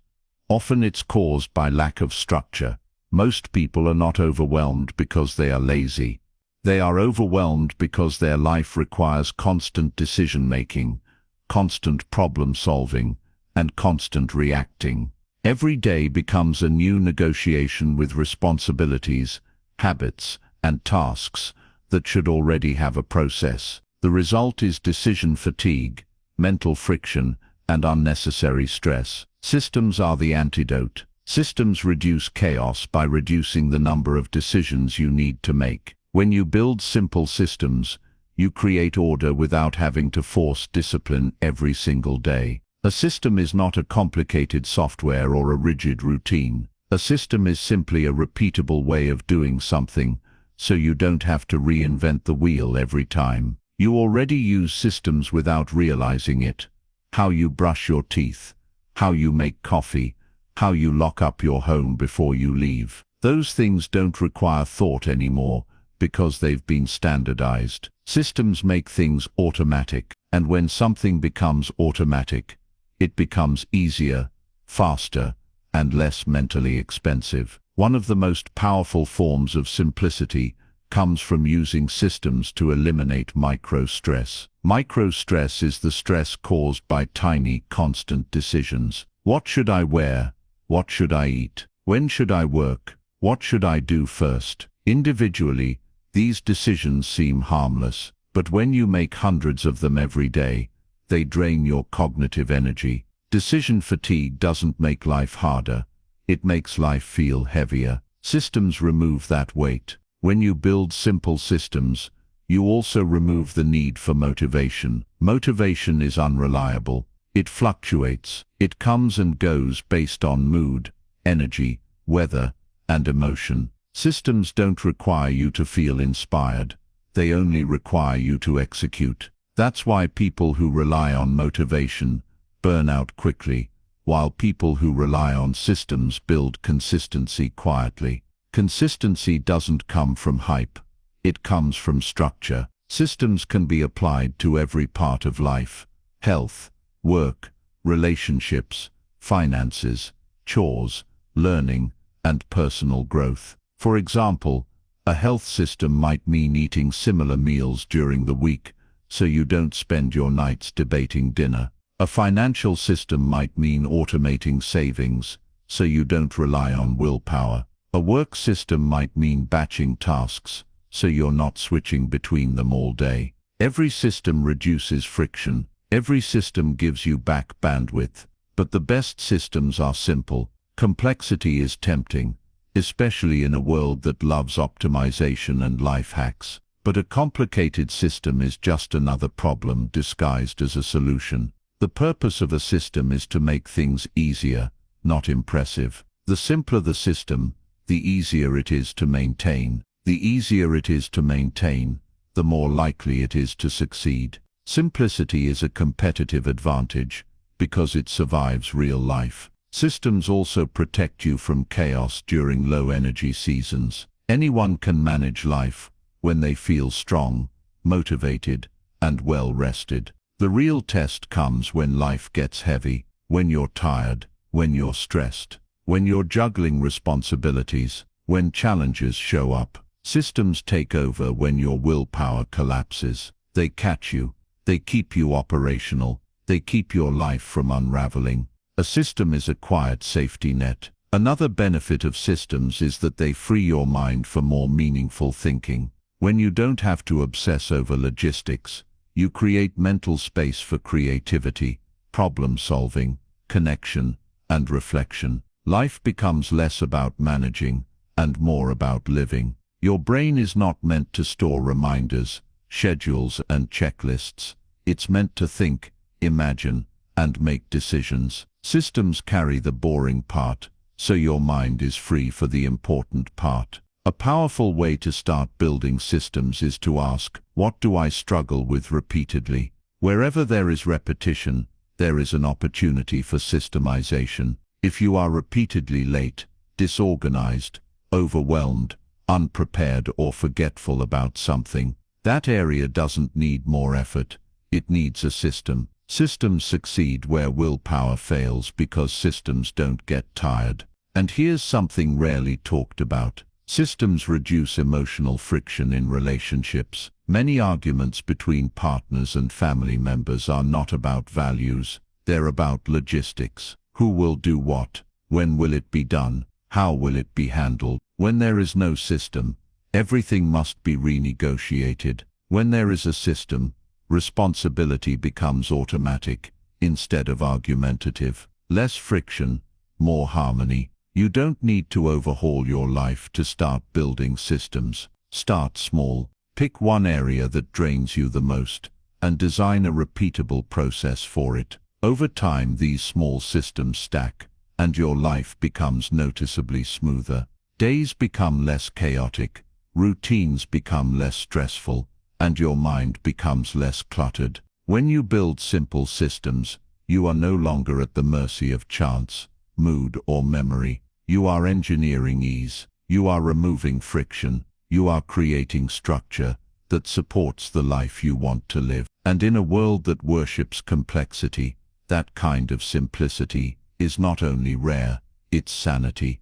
Often it's caused by lack of structure. Most people are not overwhelmed because they are lazy. They are overwhelmed because their life requires constant decision-making, constant problem-solving, and constant reacting. Every day becomes a new negotiation with responsibilities, habits, and tasks that should already have a process. The result is decision fatigue, mental friction, and unnecessary stress. Systems are the antidote. Systems reduce chaos by reducing the number of decisions you need to make. When you build simple systems, you create order without having to force discipline every single day. A system is not a complicated software or a rigid routine. A system is simply a repeatable way of doing something, so you don't have to reinvent the wheel every time. You already use systems without realizing it. How you brush your teeth, how you make coffee, how you lock up your home before you leave. Those things don't require thought anymore because they've been standardized. Systems make things automatic, and when something becomes automatic, it becomes easier, faster, and less mentally expensive. One of the most powerful forms of simplicity comes from using systems to eliminate micro-stress. Micro-stress is the stress caused by tiny, constant decisions. What should I wear? What should I eat? When should I work? What should I do first? Individually, these decisions seem harmless, but when you make hundreds of them every day, they drain your cognitive energy. Decision fatigue doesn't make life harder, it makes life feel heavier. Systems remove that weight. When you build simple systems, you also remove the need for motivation. Motivation is unreliable. It fluctuates. It comes and goes based on mood, energy, weather, and emotion. Systems don't require you to feel inspired. They only require you to execute. That's why people who rely on motivation burn out quickly, while people who rely on systems build consistency quietly. Consistency doesn't come from hype. It comes from structure. Systems can be applied to every part of life: health, work, relationships, finances, chores, learning, and personal growth. For example, a health system might mean eating similar meals during the week, so you don't spend your nights debating dinner. A financial system might mean automating savings, so you don't rely on willpower. A work system might mean batching tasks, so you're not switching between them all day. Every system reduces friction. Every system gives you back bandwidth. But the best systems are simple. Complexity is tempting, especially in a world that loves optimization and life hacks. But a complicated system is just another problem disguised as a solution. The purpose of a system is to make things easier, not impressive. The simpler the system, the easier it is to maintain. The easier it is to maintain, the more likely it is to succeed. Simplicity is a competitive advantage because it survives real life. Systems also protect you from chaos during low-energy seasons. Anyone can manage life when they feel strong, motivated, and well-rested. The real test comes when life gets heavy, when you're tired, when you're stressed, when you're juggling responsibilities, when challenges show up. Systems take over when your willpower collapses. They catch you. They keep you operational. They keep your life from unraveling. A system is a quiet safety net. Another benefit of systems is that they free your mind for more meaningful thinking. When you don't have to obsess over logistics, you create mental space for creativity, problem-solving, connection, and reflection. Life becomes less about managing and more about living. Your brain is not meant to store reminders, schedules, and checklists. It's meant to think, imagine, and make decisions. Systems carry the boring part, so your mind is free for the important part. A powerful way to start building systems is to ask, what do I struggle with repeatedly? Wherever there is repetition, there is an opportunity for systemization. If you are repeatedly late, disorganized, overwhelmed, unprepared, or forgetful about something, That area doesn't need more effort. It needs a system. Systems succeed where willpower fails because systems don't get tired. And here's something rarely talked about. Systems reduce emotional friction in relationships. Many arguments between partners and family members are not about values. They're about logistics. Who will do what? When will it be done? How will it be handled? When there is no system, everything must be renegotiated. When there is a system, responsibility becomes automatic instead of argumentative. Less friction, more harmony. You don't need to overhaul your life to start building systems. Start small. Pick one area that drains you the most and design a repeatable process for it. Over time, these small systems stack, and your life becomes noticeably smoother. Days become less chaotic, routines become less stressful, and your mind becomes less cluttered. When you build simple systems, you are no longer at the mercy of chance, mood, or memory. You are engineering ease. You are removing friction. You are creating structure that supports the life you want to live. And in a world that worships complexity, that kind of simplicity is not only rare, it's sanity.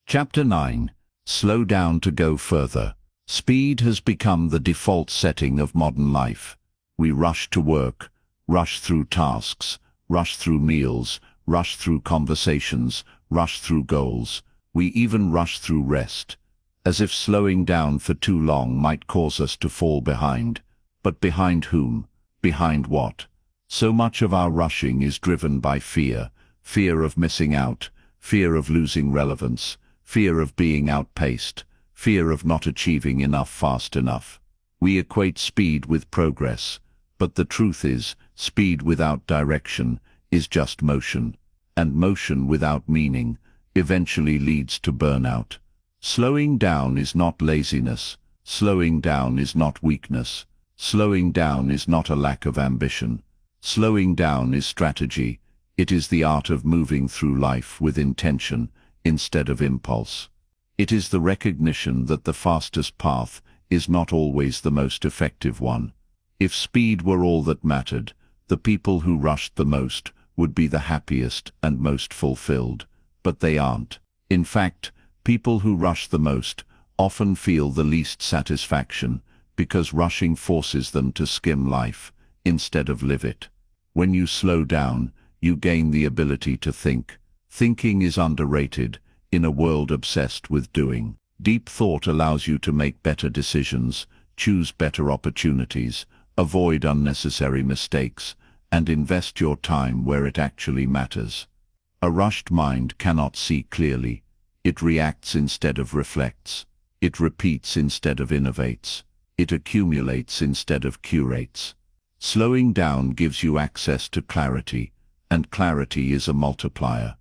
Chapter 9. Slow down to go further. Speed has become the default setting of modern life. We rush to work, rush through tasks, rush through meals, rush through conversations, rush through goals. We even rush through rest, as if slowing down for too long might cause us to fall behind. But behind whom? Behind what? So much of our rushing is driven by fear. Fear of missing out, fear of losing relevance, fear of being outpaced, fear of not achieving enough fast enough. We equate speed with progress, but the truth is, speed without direction is just motion, and motion without meaning eventually leads to burnout. Slowing down is not laziness. Slowing down is not weakness. Slowing down is not a lack of ambition. Slowing down is strategy. It is the art of moving through life with intention instead of impulse. It is the recognition that the fastest path is not always the most effective one. If speed were all that mattered, the people who rushed the most would be the happiest and most fulfilled. But they aren't. In fact, people who rush the most often feel the least satisfaction because rushing forces them to skim life instead of live it. When you slow down, you gain the ability to think. Thinking is underrated in a world obsessed with doing. Deep thought allows you to make better decisions, choose better opportunities, avoid unnecessary mistakes, and invest your time where it actually matters. A rushed mind cannot see clearly. It reacts instead of reflects. It repeats instead of innovates. It accumulates instead of curates. Slowing down gives you access to clarity, and clarity is a multiplier.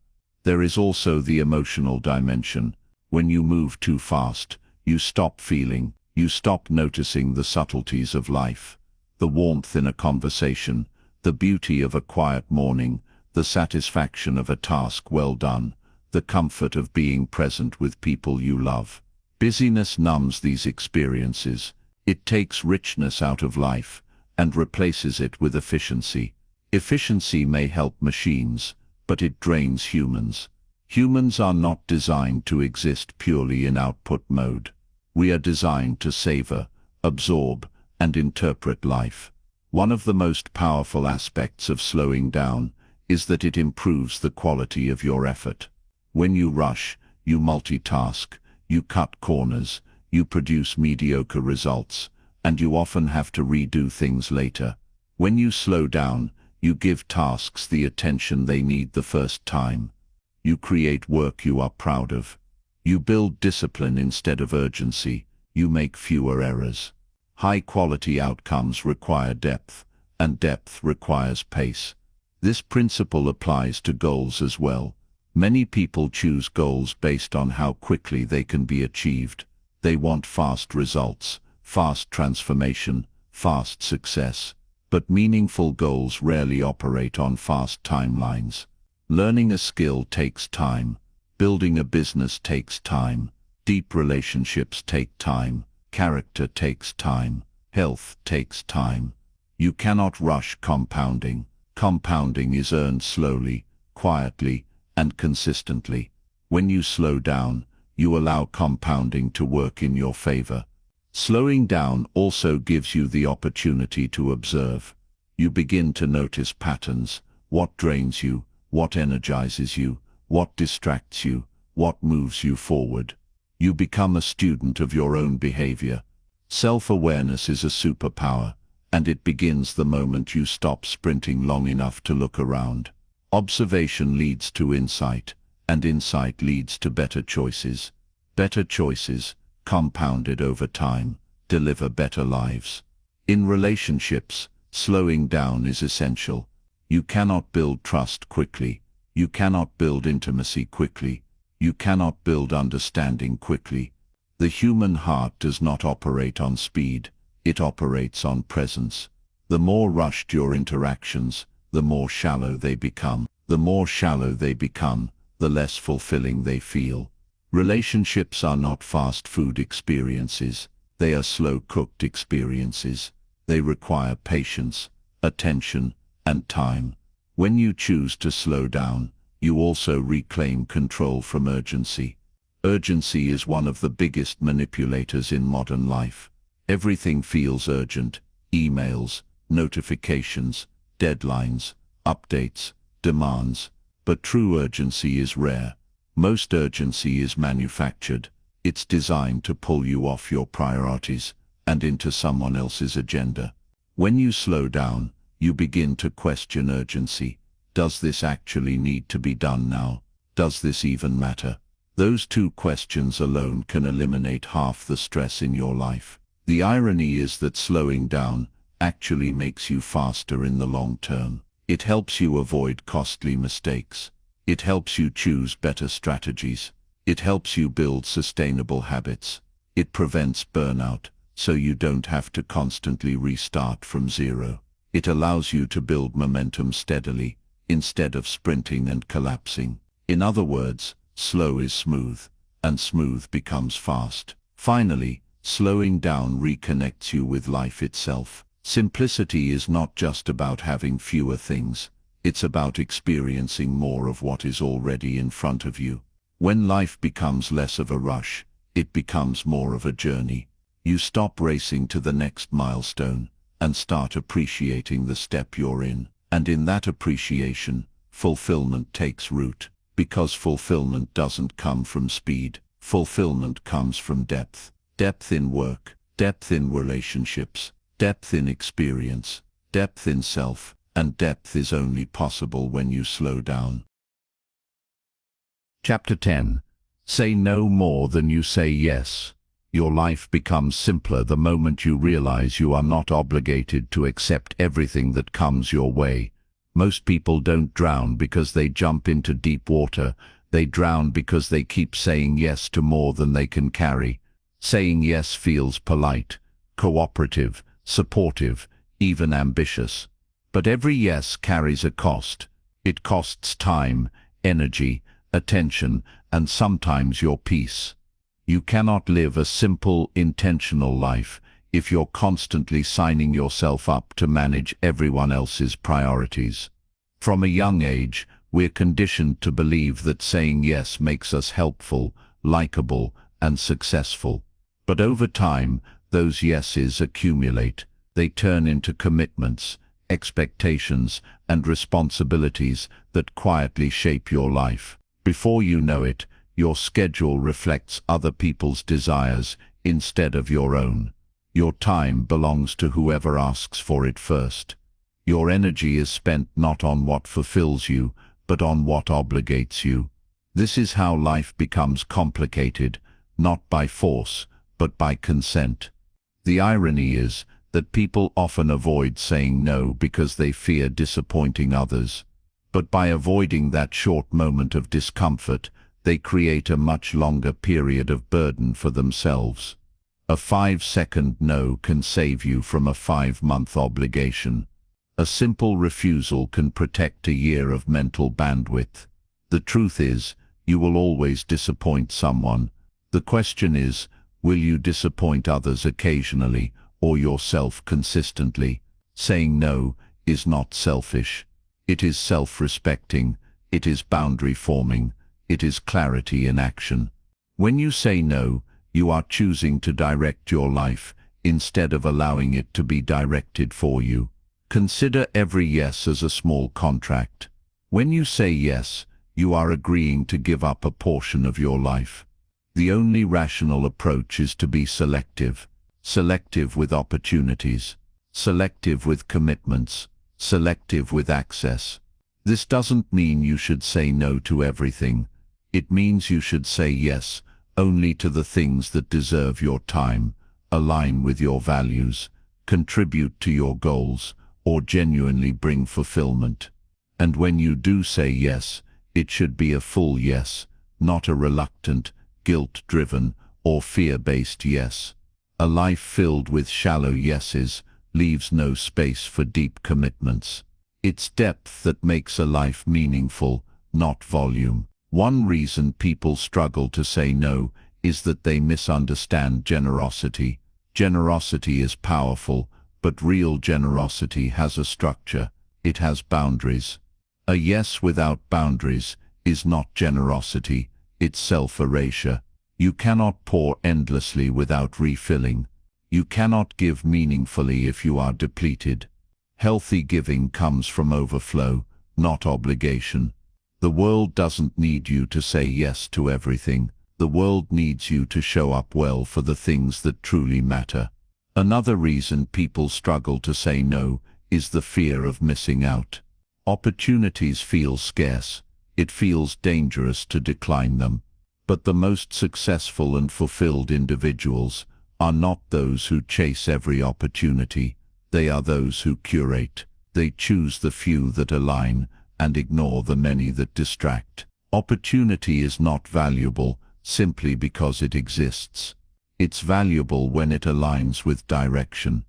There is also the emotional dimension. When you move too fast, you stop feeling, you stop noticing the subtleties of life. The warmth in a conversation, the beauty of a quiet morning, the satisfaction of a task well done, the comfort of being present with people you love. Busyness numbs these experiences. It takes richness out of life and replaces it with efficiency. Efficiency may help machines, but it drains humans. Humans are not designed to exist purely in output mode. We are designed to savor, absorb, and interpret life. One of the most powerful aspects of slowing down is that it improves the quality of your effort. When you rush, you multitask, you cut corners, you produce mediocre results, and you often have to redo things later. When you slow down, you give tasks the attention they need the first time. You create work you are proud of. You build discipline instead of urgency. You make fewer errors. High-quality outcomes require depth, and depth requires pace. This principle applies to goals as well. Many people choose goals based on how quickly they can be achieved. They want fast results, fast transformation, fast success. But meaningful goals rarely operate on fast timelines. Learning a skill takes time. Building a business takes time. Deep relationships take time. Character takes time. Health takes time. You cannot rush compounding. Compounding is earned slowly, quietly, and consistently. When you slow down, you allow compounding to work in your favor. Slowing down also gives you the opportunity to observe. You begin to notice patterns: what drains you, what energizes you, what distracts you, what moves you forward. You become a student of your own behavior. Self-awareness is a superpower, and it begins the moment you stop sprinting long enough to look around. Observation leads to insight, and insight leads to better choices. Better choices, compounded over time, deliver better lives. In relationships, slowing down is essential. You cannot build trust quickly. You cannot build intimacy quickly. You cannot build understanding quickly. The human heart does not operate on speed. It operates on presence. The more rushed your interactions, the more shallow they become. The more shallow they become, the less fulfilling they feel. Relationships are not fast food experiences. They are slow-cooked experiences. They require patience, attention, and time. When you choose to slow down, you also reclaim control from urgency. Urgency is one of the biggest manipulators in modern life. Everything feels urgent: emails, notifications, deadlines, updates, demands. But true urgency is rare. Most urgency is manufactured. It's designed to pull you off your priorities and into someone else's agenda. When you slow down, you begin to question urgency. Does this actually need to be done now? Does this even matter? Those two questions alone can eliminate half the stress in your life. The irony is that slowing down actually makes you faster in the long term. It helps you avoid costly mistakes. It helps you choose better strategies. It helps you build sustainable habits. It prevents burnout, so you don't have to constantly restart from zero. It allows you to build momentum steadily, instead of sprinting and collapsing. In other words, slow is smooth, and smooth becomes fast. Finally, slowing down reconnects you with life itself. Simplicity is not just about having fewer things. It's about experiencing more of what is already in front of you. When life becomes less of a rush, it becomes more of a journey. You stop racing to the next milestone and start appreciating the step you're in. And in that appreciation, fulfillment takes root. Because fulfillment doesn't come from speed. Fulfillment comes from depth. Depth in work, depth in relationships, depth in experience, depth in self, and depth is only possible when you slow down. Chapter 10. Say no more than you say yes. Your life becomes simpler the moment you realize you are not obligated to accept everything that comes your way. Most people don't drown because they jump into deep water. They drown because they keep saying yes to more than they can carry. Saying yes feels polite, cooperative, supportive, even ambitious. But every yes carries a cost. It costs time, energy, attention, and sometimes your peace. You cannot live a simple, intentional life if you're constantly signing yourself up to manage everyone else's priorities. From a young age, we're conditioned to believe that saying yes makes us helpful, likable, and successful. But over time, those yeses accumulate. They turn into commitments, expectations, and responsibilities that quietly shape your life. Before you know it, your schedule reflects other people's desires instead of your own. Your time belongs to whoever asks for it first. Your energy is spent not on what fulfills you, but on what obligates you. This is how life becomes complicated, not by force, but by consent. The irony is that people often avoid saying no because they fear disappointing others. But by avoiding that short moment of discomfort, they create a much longer period of burden for themselves. A 5-second no can save you from a 5-month obligation. A simple refusal can protect a year of mental bandwidth. The truth is, you will always disappoint someone. The question is, Will you disappoint others occasionally or yourself consistently? Saying no is not selfish. It is self-respecting. It is boundary forming. It is clarity in action. When you say no, you are choosing to direct your life instead of allowing it to be directed for you. Consider every yes as a small contract. When you say yes, you are agreeing to give up a portion of your life. The only rational approach is to be selective. Selective with opportunities. Selective with commitments. Selective with access. This doesn't mean you should say no to everything. It means you should say yes only to the things that deserve your time, align with your values, contribute to your goals, or genuinely bring fulfillment. And when you do say yes, it should be a full yes, not a reluctant, guilt-driven, or fear-based yes. A life filled with shallow yeses leaves no space for deep commitments. It's depth that makes a life meaningful, not volume. One reason people struggle to say no is that they misunderstand generosity. Generosity is powerful, but real generosity has a structure. It has boundaries. A yes without boundaries is not generosity, it's self-erasure. You cannot pour endlessly without refilling. You cannot give meaningfully if you are depleted. Healthy giving comes from overflow, not obligation. The world doesn't need you to say yes to everything. The world needs you to show up well for the things that truly matter. Another reason people struggle to say no is the fear of missing out. Opportunities feel scarce. It feels dangerous to decline them. But the most successful and fulfilled individuals are not those who chase every opportunity. They are those who curate. They choose the few that align and ignore the many that distract. Opportunity is not valuable simply because it exists. It's valuable when it aligns with direction.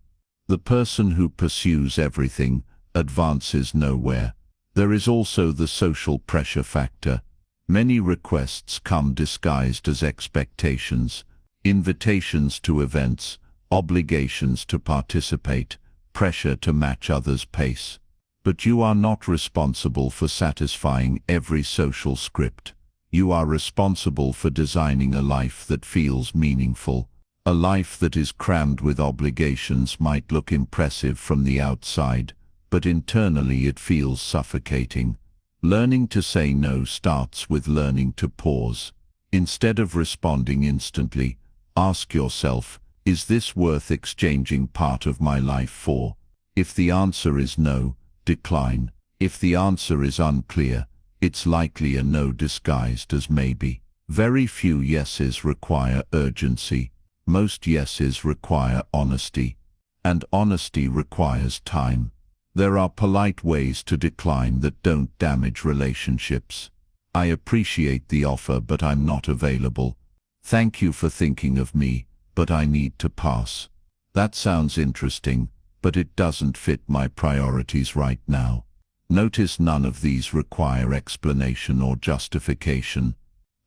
The person who pursues everything advances nowhere. There is also the social pressure factor. Many requests come disguised as expectations, invitations to events, obligations to participate, pressure to match others' pace. But you are not responsible for satisfying every social script. You are responsible for designing a life that feels meaningful. A life that is crammed with obligations might look impressive from the outside, but internally it feels suffocating. Learning to say no starts with learning to pause. Instead of responding instantly, ask yourself, is this worth exchanging part of my life for? If the answer is no, decline. If the answer is unclear, it's likely a no disguised as maybe. Very few yeses require urgency. Most yeses require honesty. And honesty requires time. There are polite ways to decline that don't damage relationships. I appreciate the offer, but I'm not available. Thank you for thinking of me, but I need to pass. That sounds interesting, but it doesn't fit my priorities right now. Notice none of these require explanation or justification.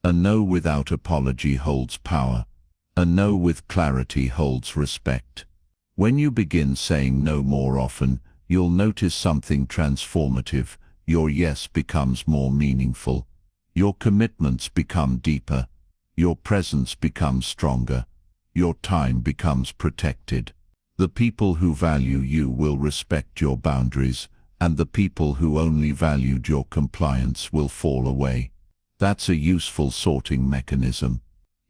A no without apology holds power. A no with clarity holds respect. When you begin saying no more often, you'll notice something transformative. Your yes becomes more meaningful. Your commitments become deeper. Your presence becomes stronger. Your time becomes protected. The people who value you will respect your boundaries, and the people who only valued your compliance will fall away. That's a useful sorting mechanism.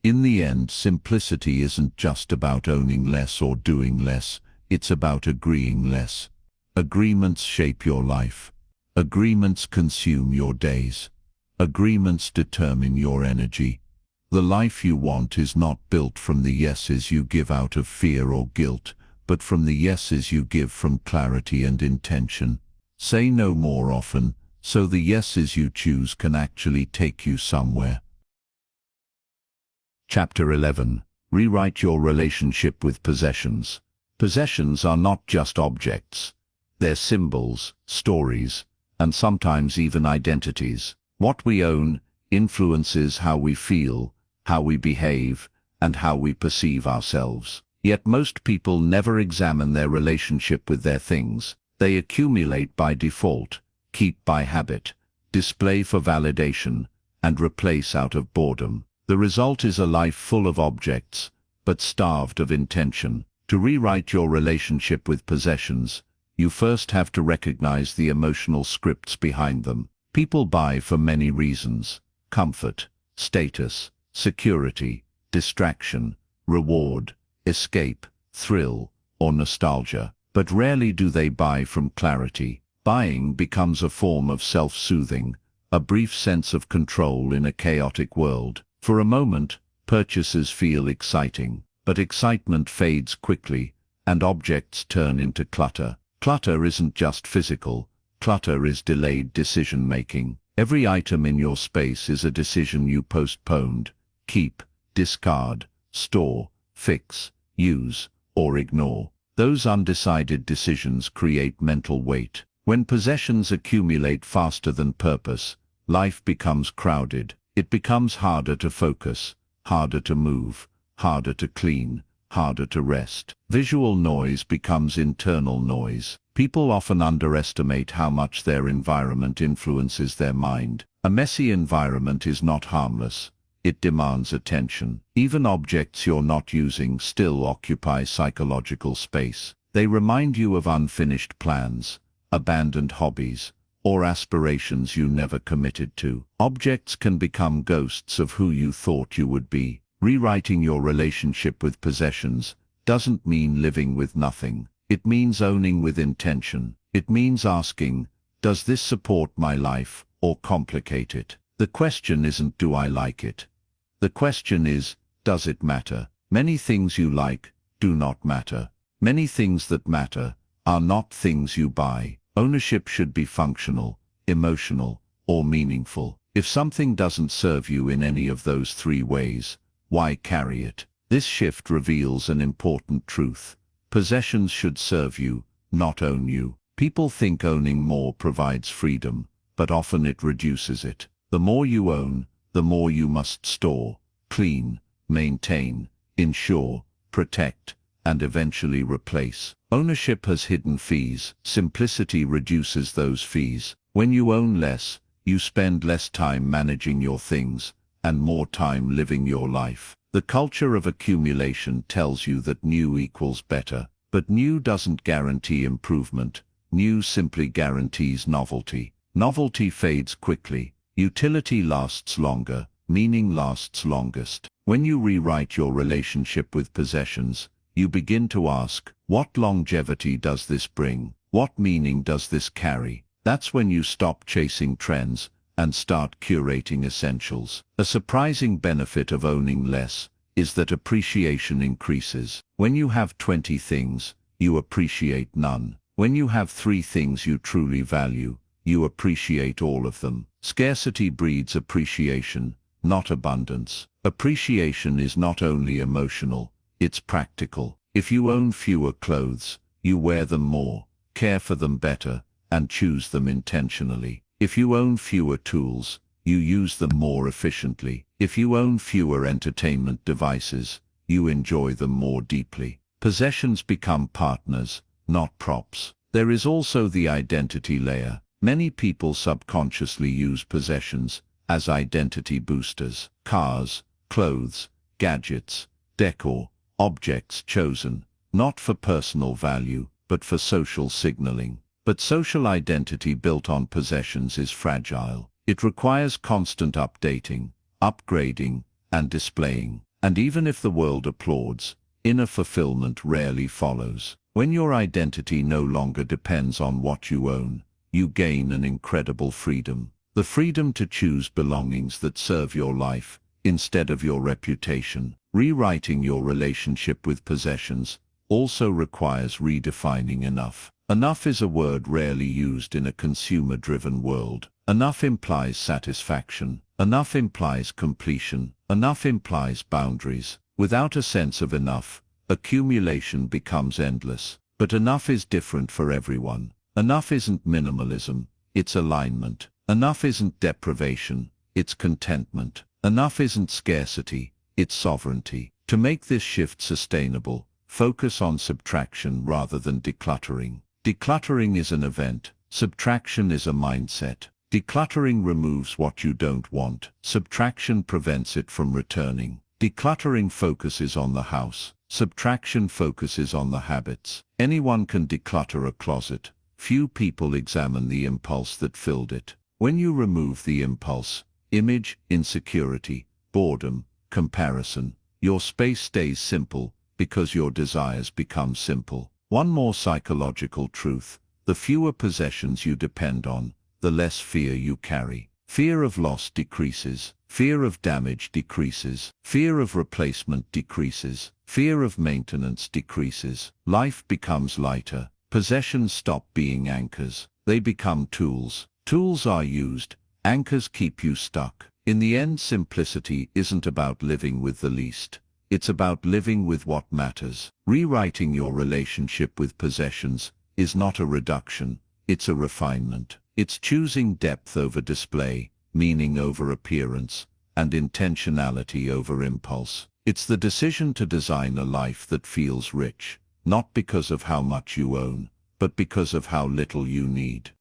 In the end, simplicity isn't just about owning less or doing less, it's about agreeing less. Agreements shape your life. Agreements consume your days. Agreements determine your energy. The life you want is not built from the yeses you give out of fear or guilt, but from the yeses you give from clarity and intention. Say no more often, so the yeses you choose can actually take you somewhere. Chapter 11. Rewrite your relationship with possessions. Possessions are not just objects. They're symbols, stories, and sometimes even identities. What we own influences how we feel, how we behave, and how we perceive ourselves. Yet most people never examine their relationship with their things. They accumulate by default, keep by habit, display for validation, and replace out of boredom. The result is a life full of objects, but starved of intention. To rewrite your relationship with possessions, you first have to recognize the emotional scripts behind them. People buy for many reasons: comfort, status, security, distraction, reward, escape, thrill, or nostalgia. But rarely do they buy from clarity. Buying becomes a form of self-soothing, a brief sense of control in a chaotic world. For a moment, purchases feel exciting, but excitement fades quickly, and objects turn into clutter. Clutter isn't just physical. Clutter is delayed decision-making. Every item in your space is a decision you postponed: keep, discard, store, fix, use, or ignore. Those undecided decisions create mental weight. When possessions accumulate faster than purpose, life becomes crowded. It becomes harder to focus, harder to move, harder to clean, harder to rest. Visual noise becomes internal noise. People often underestimate how much their environment influences their mind. A messy environment is not harmless. It demands attention. Even objects you're not using still occupy psychological space. They remind you of unfinished plans, abandoned hobbies, or aspirations you never committed to. Objects can become ghosts of who you thought you would be. Rewriting your relationship with possessions doesn't mean living with nothing. It means owning with intention. It means asking, does this support my life or complicate it? The question isn't, do I like it? The question is, does it matter? Many things you like do not matter. Many things that matter are not things you buy. Ownership should be functional, emotional, or meaningful. If something doesn't serve you in any of those three ways, why carry it? This shift reveals an important truth. Possessions should serve you, not own you. People think owning more provides freedom, but often it reduces it. The more you own, the more you must store, clean, maintain, insure, protect, and eventually replace. Ownership has hidden fees. Simplicity reduces those fees. When you own less, you spend less time managing your things, and more time living your life. The culture of accumulation tells you that new equals better, but new doesn't guarantee improvement. New simply guarantees novelty. Novelty fades quickly. Utility lasts longer. Meaning lasts longest. When you rewrite your relationship with possessions, you begin to ask, what longevity does this bring? What meaning does this carry? That's when you stop chasing trends and start curating essentials. A surprising benefit of owning less is that appreciation increases. When you have 20 things, you appreciate none. When you have 3 things you truly value, you appreciate all of them. Scarcity breeds appreciation, not abundance. Appreciation is not only emotional, it's practical. If you own fewer clothes, you wear them more, care for them better, and choose them intentionally. If you own fewer tools, you use them more efficiently. If you own fewer entertainment devices, you enjoy them more deeply. Possessions become partners, not props. There is also the identity layer. Many people subconsciously use possessions as identity boosters. Cars, clothes, gadgets, decor, objects chosen, not for personal value, but for social signaling. But social identity built on possessions is fragile. It requires constant updating, upgrading, and displaying. And even if the world applauds, inner fulfillment rarely follows. When your identity no longer depends on what you own, you gain an incredible freedom. The freedom to choose belongings that serve your life, instead of your reputation. Rewriting your relationship with possessions also requires redefining enough. Enough is a word rarely used in a consumer-driven world. Enough implies satisfaction. Enough implies completion. Enough implies boundaries. Without a sense of enough, accumulation becomes endless. But enough is different for everyone. Enough isn't minimalism, it's alignment. Enough isn't deprivation, it's contentment. Enough isn't scarcity, it's sovereignty. To make this shift sustainable, focus on subtraction rather than decluttering. Decluttering is an event, subtraction is a mindset. Decluttering removes what you don't want. Subtraction prevents it from returning. Decluttering focuses on the house. Subtraction focuses on the habits. Anyone can declutter a closet. Few people examine the impulse that filled it. When you remove the impulse, image, insecurity, boredom, comparison, your space stays simple because your desires become simple. One more psychological truth: the fewer possessions you depend on, the less fear you carry. Fear of loss decreases. Fear of damage decreases. Fear of replacement decreases. Fear of maintenance decreases. Life becomes lighter. Possessions stop being anchors. They become tools. Tools are used. Anchors keep you stuck. In the end, simplicity isn't about living with the least. It's about living with what matters. Rewriting your relationship with possessions is not a reduction, it's a refinement. It's choosing depth over display, meaning over appearance, and intentionality over impulse. It's the decision to design a life that feels rich, not because of how much you own, but because of how little you need.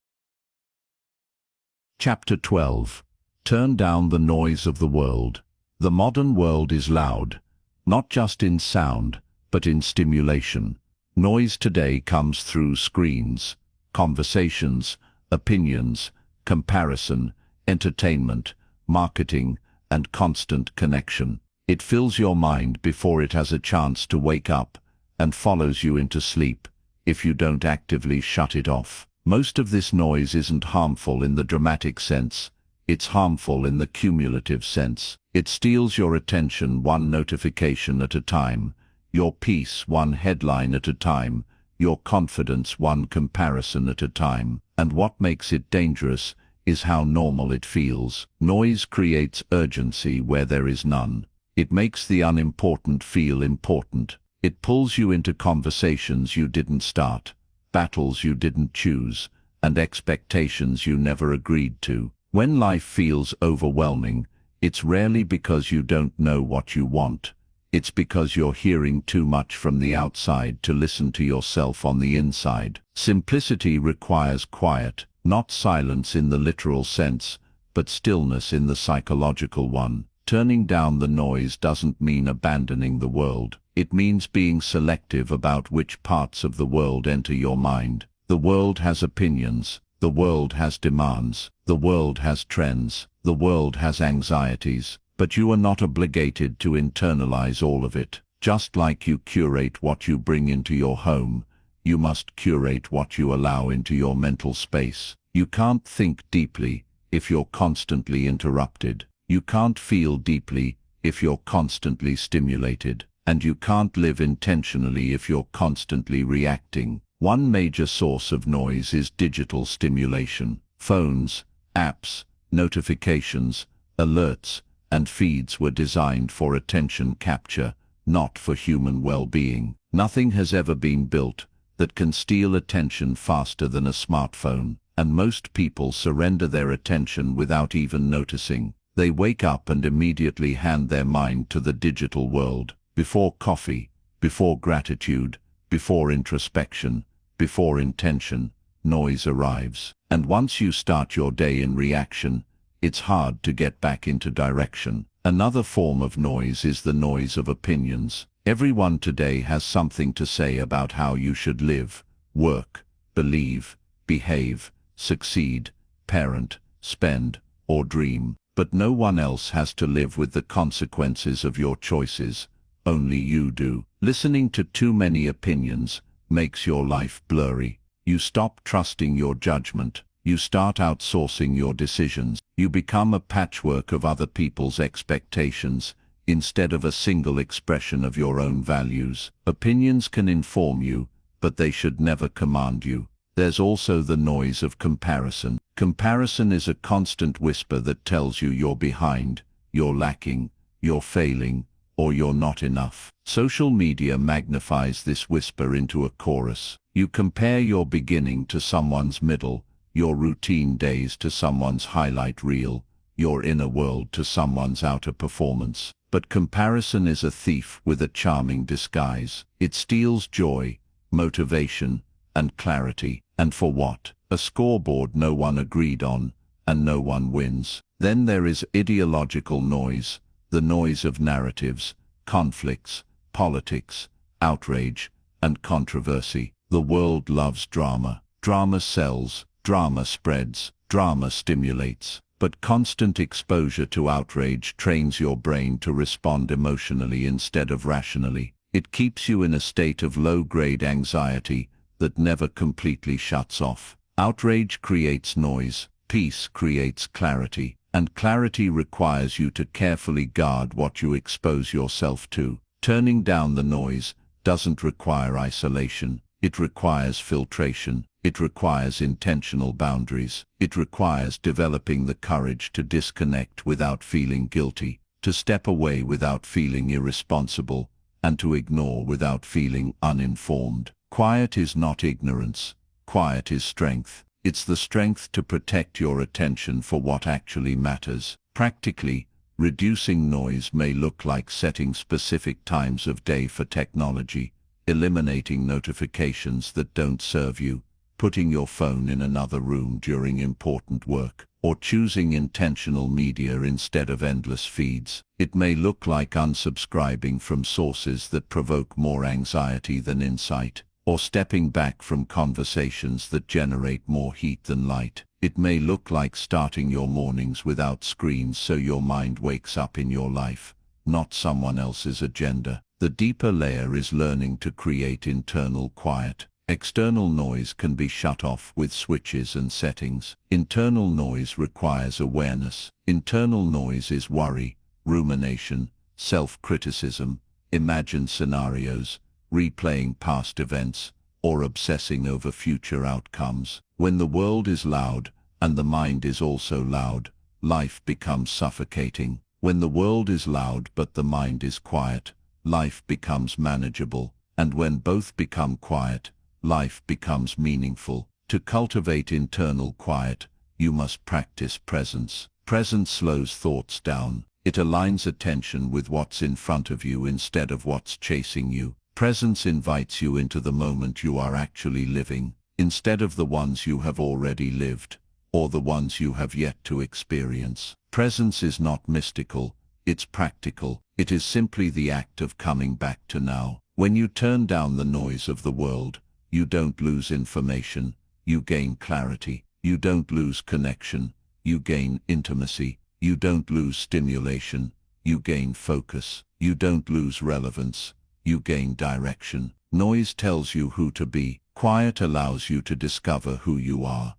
Chapter 12. Turn down the noise of the world. The modern world is loud, not just in sound, but in stimulation. Noise today comes through screens, conversations, opinions, comparison, entertainment, marketing, and constant connection. It fills your mind before it has a chance to wake up and follows you into sleep if you don't actively shut it off. Most of this noise isn't harmful in the dramatic sense. It's harmful in the cumulative sense. It steals your attention one notification at a time, your peace one headline at a time, your confidence one comparison at a time. And what makes it dangerous is how normal it feels. Noise creates urgency where there is none. It makes the unimportant feel important. It pulls you into conversations you didn't start, battles you didn't choose, and expectations you never agreed to. When life feels overwhelming, it's rarely because you don't know what you want. It's because you're hearing too much from the outside to listen to yourself on the inside. Simplicity requires quiet, not silence in the literal sense, but stillness in the psychological one. Turning down the noise doesn't mean abandoning the world. It means being selective about which parts of the world enter your mind. The world has opinions. The world has demands. The world has trends. The world has anxieties. But you are not obligated to internalize all of it. Just like you curate what you bring into your home, you must curate what you allow into your mental space. You can't think deeply if you're constantly interrupted. You can't feel deeply if you're constantly stimulated. And you can't live intentionally if you're constantly reacting. One major source of noise is digital stimulation. Phones, apps, notifications, alerts, and feeds were designed for attention capture, not for human well-being. Nothing has ever been built that can steal attention faster than a smartphone, and most people surrender their attention without even noticing. They wake up and immediately hand their mind to the digital world. Before coffee, before gratitude, before introspection, before intention, noise arrives. And once you start your day in reaction, it's hard to get back into direction. Another form of noise is the noise of opinions. Everyone today has something to say about how you should live, work, believe, behave, succeed, parent, spend, or dream. But no one else has to live with the consequences of your choices. Only you do. Listening to too many opinions makes your life blurry. You stop trusting your judgment. You start outsourcing your decisions. You become a patchwork of other people's expectations instead of a single expression of your own values. Opinions can inform you, but they should never command you. There's also the noise of comparison. Comparison is a constant whisper that tells you you're behind, you're lacking, you're failing, or you're not enough. Social media magnifies this whisper into a chorus. You compare your beginning to someone's middle, your routine days to someone's highlight reel, your inner world to someone's outer performance. But comparison is a thief with a charming disguise. It steals joy, motivation, and clarity. And for what? A scoreboard no one agreed on, and no one wins. Then there is ideological noise, the noise of narratives, conflicts, politics, outrage, and controversy. The world loves drama. Drama sells, drama spreads, drama stimulates. But constant exposure to outrage trains your brain to respond emotionally instead of rationally. It keeps you in a state of low-grade anxiety that never completely shuts off. Outrage creates noise, peace creates clarity, and clarity requires you to carefully guard what you expose yourself to. Turning down the noise doesn't require isolation. It requires filtration. It requires intentional boundaries. It requires developing the courage to disconnect without feeling guilty, to step away without feeling irresponsible, and to ignore without feeling uninformed. Quiet is not ignorance. Quiet is strength. It's the strength to protect your attention for what actually matters. Practically, reducing noise may look like setting specific times of day for technology, eliminating notifications that don't serve you, putting your phone in another room during important work, or choosing intentional media instead of endless feeds. It may look like unsubscribing from sources that provoke more anxiety than insight, or stepping back from conversations that generate more heat than light. It may look like starting your mornings without screens so your mind wakes up in your life, not someone else's agenda. The deeper layer is learning to create internal quiet. External noise can be shut off with switches and settings. Internal noise requires awareness. Internal noise is worry, rumination, self-criticism, imagined scenarios, replaying past events, or obsessing over future outcomes. When the world is loud, and the mind is also loud, life becomes suffocating. When the world is loud but the mind is quiet, life becomes manageable. And when both become quiet, life becomes meaningful. To cultivate internal quiet, you must practice presence. Presence slows thoughts down. It aligns attention with what's in front of you instead of what's chasing you. Presence invites you into the moment you are actually living, instead of the ones you have already lived, or the ones you have yet to experience. Presence is not mystical, it's practical. It is simply the act of coming back to now. When you turn down the noise of the world, you don't lose information, you gain clarity. You don't lose connection, you gain intimacy. You don't lose stimulation, you gain focus. You don't lose relevance, you gain direction. Noise tells you who to be. Quiet allows you to discover who you are.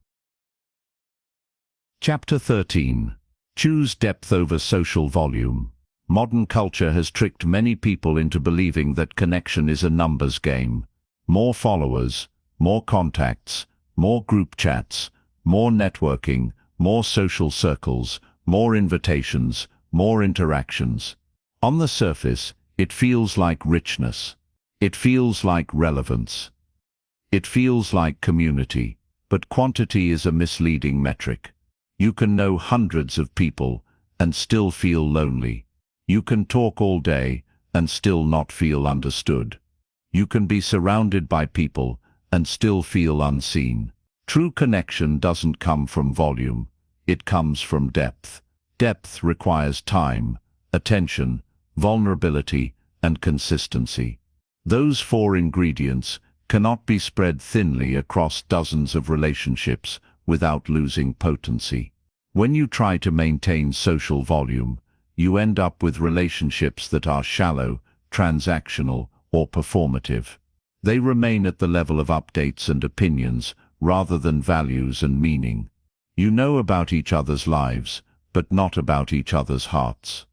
Chapter 13. Choose depth over social volume. Modern culture has tricked many people into believing that connection is a numbers game. More followers, more contacts, more group chats, more networking, more social circles, more invitations, more interactions. On the surface, it feels like richness. It feels like relevance. It feels like community. But quantity is a misleading metric. You can know hundreds of people and still feel lonely. You can talk all day and still not feel understood. You can be surrounded by people and still feel unseen. True connection doesn't come from volume. It comes from depth. Depth requires time, attention, vulnerability, and consistency. Those four ingredients cannot be spread thinly across dozens of relationships without losing potency. When you try to maintain social volume, you end up with relationships that are shallow, transactional, or performative. They remain at the level of updates and opinions rather than values and meaning. You know about each other's lives, but not about each other's hearts.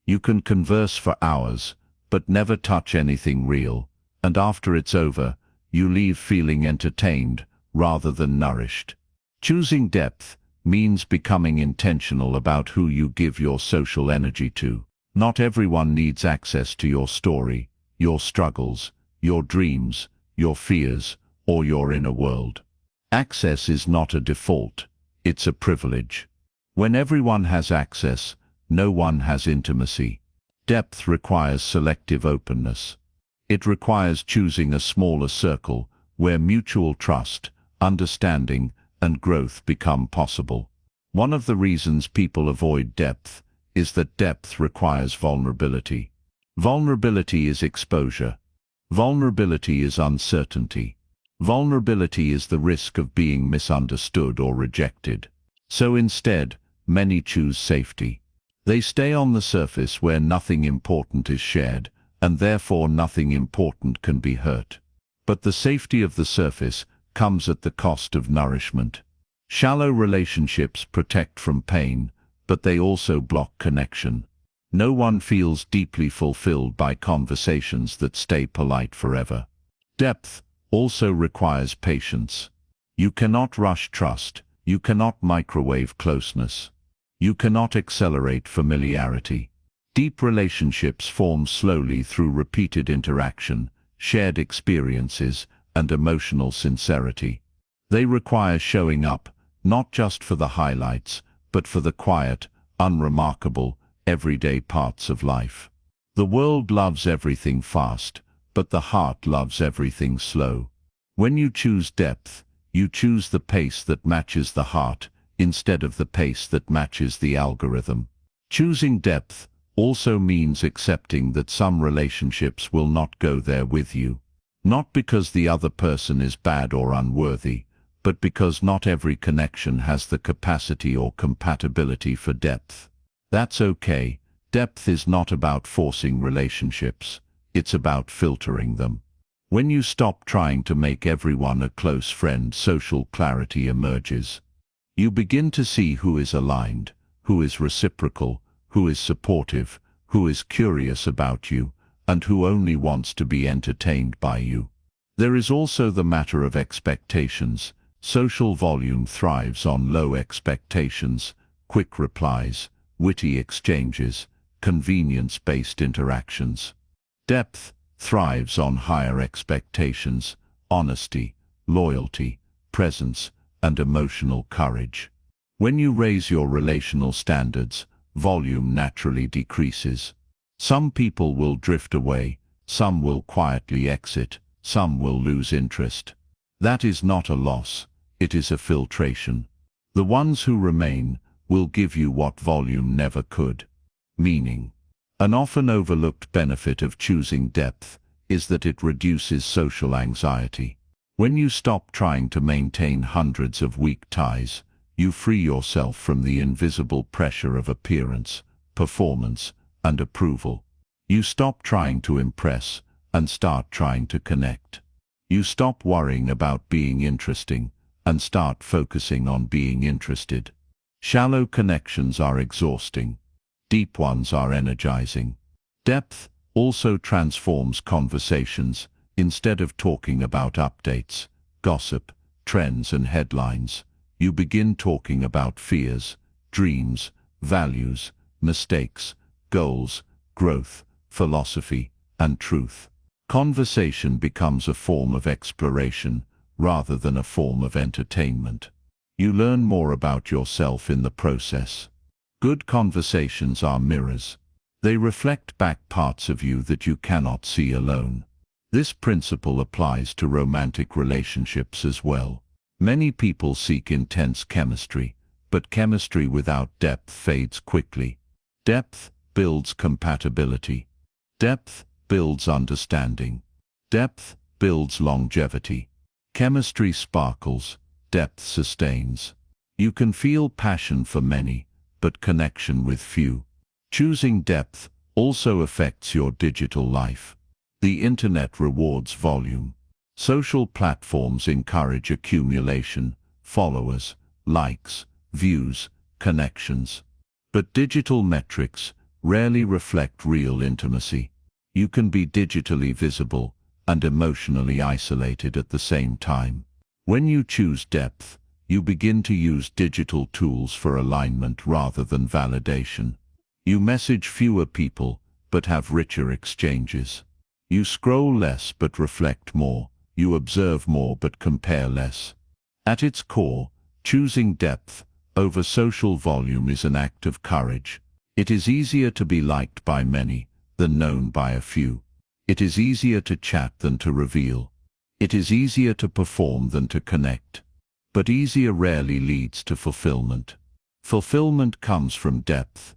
You can converse for hours, but never touch anything real, and after it's over, you leave feeling entertained rather than nourished. Choosing depth means becoming intentional about who you give your social energy to. Not everyone needs access to your story, your struggles, your dreams, your fears, or your inner world. Access is not a default, it's a privilege. When everyone has access, no one has intimacy. Depth requires selective openness. It requires choosing a smaller circle where mutual trust, understanding, and growth become possible. One of the reasons people avoid depth is that depth requires vulnerability. Vulnerability is exposure. Vulnerability is uncertainty. Vulnerability is the risk of being misunderstood or rejected. So instead, many choose safety. They stay on the surface where nothing important is shared, and therefore nothing important can be hurt. But the safety of the surface comes at the cost of nourishment. Shallow relationships protect from pain, but they also block connection. No one feels deeply fulfilled by conversations that stay polite forever. Depth also requires patience. You cannot rush trust. You cannot microwave closeness. You cannot accelerate familiarity. Deep relationships form slowly through repeated interaction, shared experiences, and emotional sincerity. They require showing up, not just for the highlights, but for the quiet, unremarkable, everyday parts of life. The world loves everything fast, but the heart loves everything slow. When you choose depth, you choose the pace that matches the heart, instead of the pace that matches the algorithm. Choosing depth also means accepting that some relationships will not go there with you. Not because the other person is bad or unworthy, but because not every connection has the capacity or compatibility for depth. That's okay. Depth is not about forcing relationships. It's about filtering them. When you stop trying to make everyone a close friend, social clarity emerges. You begin to see who is aligned, who is reciprocal, who is supportive, who is curious about you, and who only wants to be entertained by you. There is also the matter of expectations. Social volume thrives on low expectations, quick replies, witty exchanges, convenience-based interactions. Depth thrives on higher expectations, honesty, loyalty, presence, and emotional courage. When you raise your relational standards, volume naturally decreases. Some people will drift away, some will quietly exit, some will lose interest. That is not a loss, it is a filtration. The ones who remain will give you what volume never could: meaning. An often overlooked benefit of choosing depth is that it reduces social anxiety. When you stop trying to maintain hundreds of weak ties, you free yourself from the invisible pressure of appearance, performance, and approval. You stop trying to impress and start trying to connect. You stop worrying about being interesting and start focusing on being interested. Shallow connections are exhausting. Deep ones are energizing. Depth also transforms conversations. Instead of talking about updates, gossip, trends, and headlines, you begin talking about fears, dreams, values, mistakes, goals, growth, philosophy, and truth. Conversation becomes a form of exploration rather than a form of entertainment. You learn more about yourself in the process. Good conversations are mirrors. They reflect back parts of you that you cannot see alone. This principle applies to romantic relationships as well. Many people seek intense chemistry, but chemistry without depth fades quickly. Depth builds compatibility. Depth builds understanding. Depth builds longevity. Chemistry sparkles, depth sustains. You can feel passion for many, but connection with few. Choosing depth also affects your digital life. The internet rewards volume. Social platforms encourage accumulation, followers, likes, views, connections. But digital metrics rarely reflect real intimacy. You can be digitally visible and emotionally isolated at the same time. When you choose depth, you begin to use digital tools for alignment rather than validation. You message fewer people, but have richer exchanges. You scroll less but reflect more. You observe more but compare less. At its core, choosing depth over social volume is an act of courage. It is easier to be liked by many than known by a few. It is easier to chat than to reveal. It is easier to perform than to connect. But easier rarely leads to fulfillment. Fulfillment comes from depth.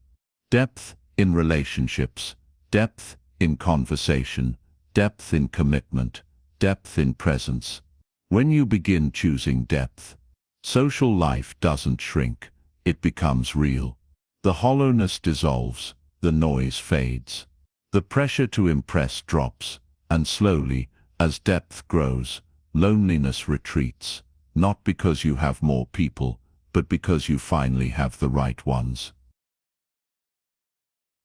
Depth in relationships, depth in conversation, depth in commitment, depth in presence. When you begin choosing depth, social life doesn't shrink, it becomes real. The hollowness dissolves, the noise fades. The pressure to impress drops, and slowly, as depth grows, loneliness retreats, not because you have more people, but because you finally have the right ones.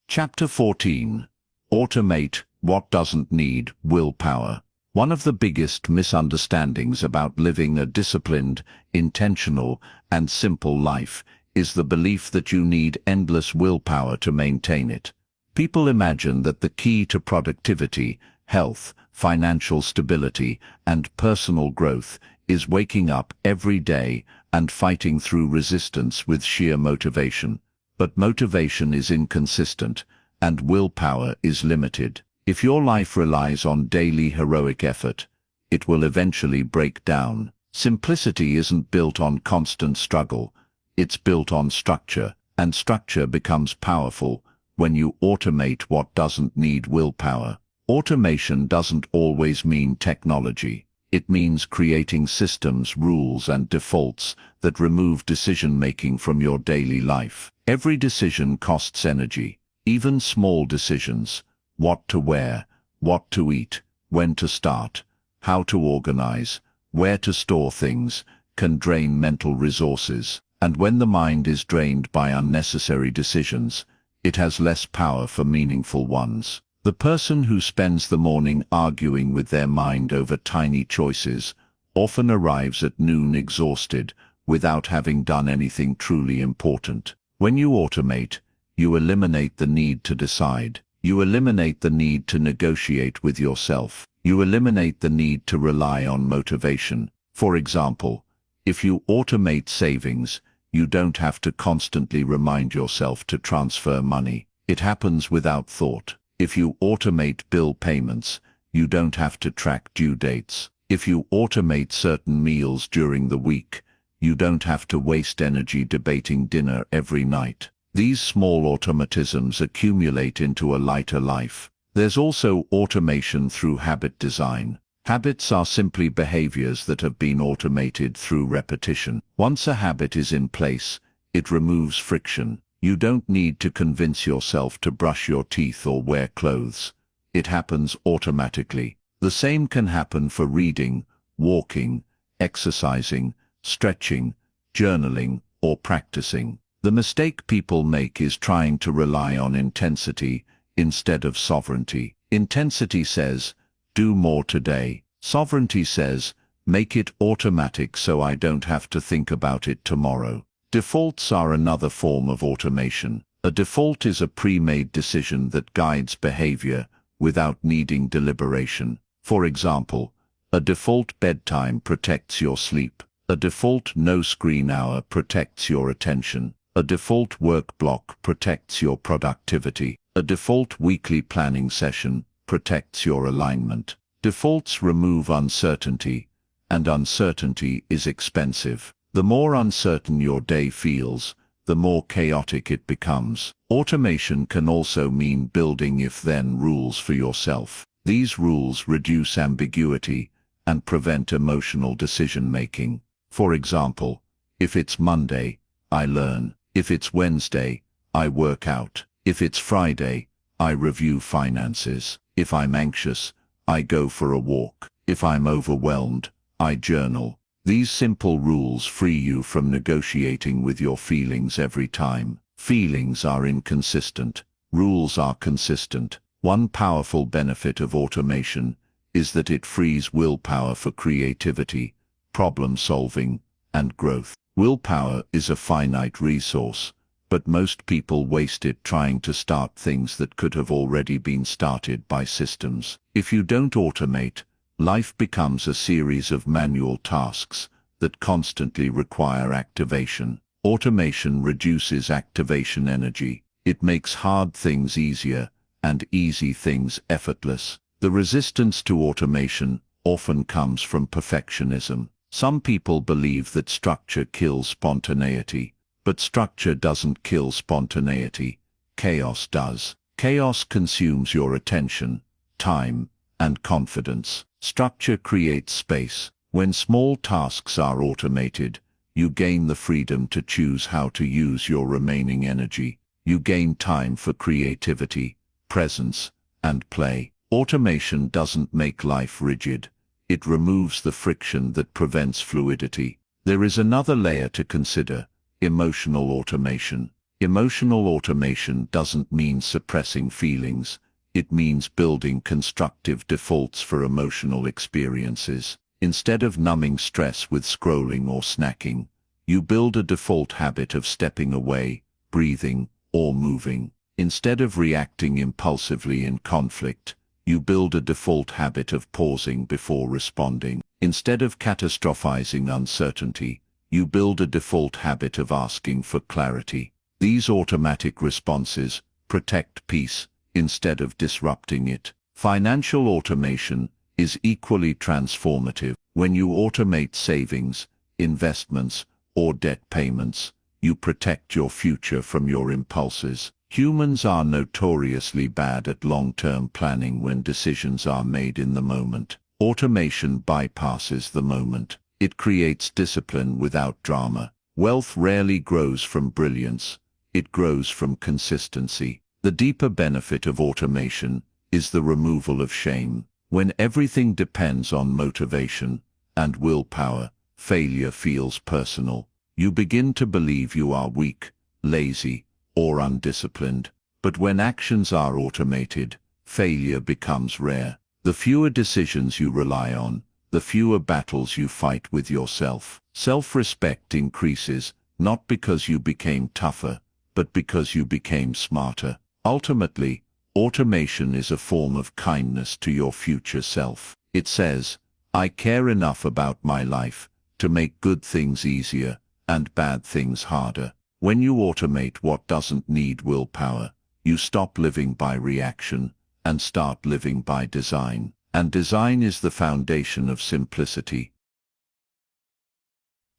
Chapter 14. Automate what doesn't need willpower. One of the biggest misunderstandings about living a disciplined, intentional, and simple life is the belief that you need endless willpower to maintain it. People imagine that the key to productivity, health, financial stability, and personal growth is waking up every day and fighting through resistance with sheer motivation. But motivation is inconsistent, and willpower is limited. If your life relies on daily heroic effort, it will eventually break down. Simplicity isn't built on constant struggle, it's built on structure, and structure becomes powerful when you automate what doesn't need willpower. Automation doesn't always mean technology. It means creating systems, rules, and defaults that remove decision-making from your daily life. Every decision costs energy, even small decisions. What to wear, what to eat, when to start, how to organize, where to store things, can drain mental resources. And when the mind is drained by unnecessary decisions, it has less power for meaningful ones. The person who spends the morning arguing with their mind over tiny choices often arrives at noon exhausted without having done anything truly important. When you automate, you eliminate the need to decide. You eliminate the need to negotiate with yourself. You eliminate the need to rely on motivation. For example, if you automate savings, you don't have to constantly remind yourself to transfer money. It happens without thought. If you automate bill payments, you don't have to track due dates. If you automate certain meals during the week, you don't have to waste energy debating dinner every night. These small automatisms accumulate into a lighter life. There's also automation through habit design. Habits are simply behaviors that have been automated through repetition. Once a habit is in place, it removes friction. You don't need to convince yourself to brush your teeth or wear clothes. It happens automatically. The same can happen for reading, walking, exercising, stretching, journaling, or practicing. The mistake people make is trying to rely on intensity instead of sovereignty. Intensity says, do more today. Sovereignty says, make it automatic so I don't have to think about it tomorrow. Defaults are another form of automation. A default is a pre-made decision that guides behavior without needing deliberation. For example, a default bedtime protects your sleep. A default no-screen hour protects your attention. A default work block protects your productivity. A default weekly planning session protects your alignment. Defaults remove uncertainty, and uncertainty is expensive. The more uncertain your day feels, the more chaotic it becomes. Automation can also mean building if-then rules for yourself. These rules reduce ambiguity and prevent emotional decision-making. For example, if it's Monday, I learn. If it's Wednesday, I work out. If it's Friday, I review finances. If I'm anxious, I go for a walk. If I'm overwhelmed, I journal. These simple rules free you from negotiating with your feelings every time. Feelings are inconsistent. Rules are consistent. One powerful benefit of automation is that it frees willpower for creativity, problem solving, and growth. Willpower is a finite resource, but most people waste it trying to start things that could have already been started by systems. If you don't automate, life becomes a series of manual tasks that constantly require activation. Automation reduces activation energy. It makes hard things easier and easy things effortless. The resistance to automation often comes from perfectionism. Some people believe that structure kills spontaneity, but structure doesn't kill spontaneity. Chaos does. Chaos consumes your attention, time, and confidence. Structure creates space. When small tasks are automated, you gain the freedom to choose how to use your remaining energy. You gain time for creativity, presence, and play. Automation doesn't make life rigid. It removes the friction that prevents fluidity. There is another layer to consider: emotional automation. Emotional automation doesn't mean suppressing feelings. It means building constructive defaults for emotional experiences. Instead of numbing stress with scrolling or snacking, you build a default habit of stepping away, breathing, or moving. Instead of reacting impulsively in conflict, you build a default habit of pausing before responding. Instead of catastrophizing uncertainty, you build a default habit of asking for clarity. These automatic responses protect peace instead of disrupting it. Financial automation is equally transformative. When you automate savings, investments, or debt payments, you protect your future from your impulses. Humans are notoriously bad at long-term planning when decisions are made in the moment. Automation bypasses the moment. It creates discipline without drama. Wealth rarely grows from brilliance. It grows from consistency. The deeper benefit of automation is the removal of shame. When everything depends on motivation and willpower, failure feels personal. You begin to believe you are weak, lazy, or undisciplined. But when actions are automated, failure becomes rare. The fewer decisions you rely on, the fewer battles you fight with yourself. Self-respect increases, not because you became tougher, but because you became smarter. Ultimately, automation is a form of kindness to your future self. It says, I care enough about my life to make good things easier and bad things harder. When you automate what doesn't need willpower, you stop living by reaction and start living by design. And design is the foundation of simplicity.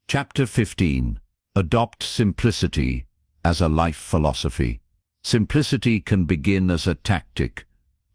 Chapter 15. Adopt simplicity as a life philosophy. Simplicity can begin as a tactic: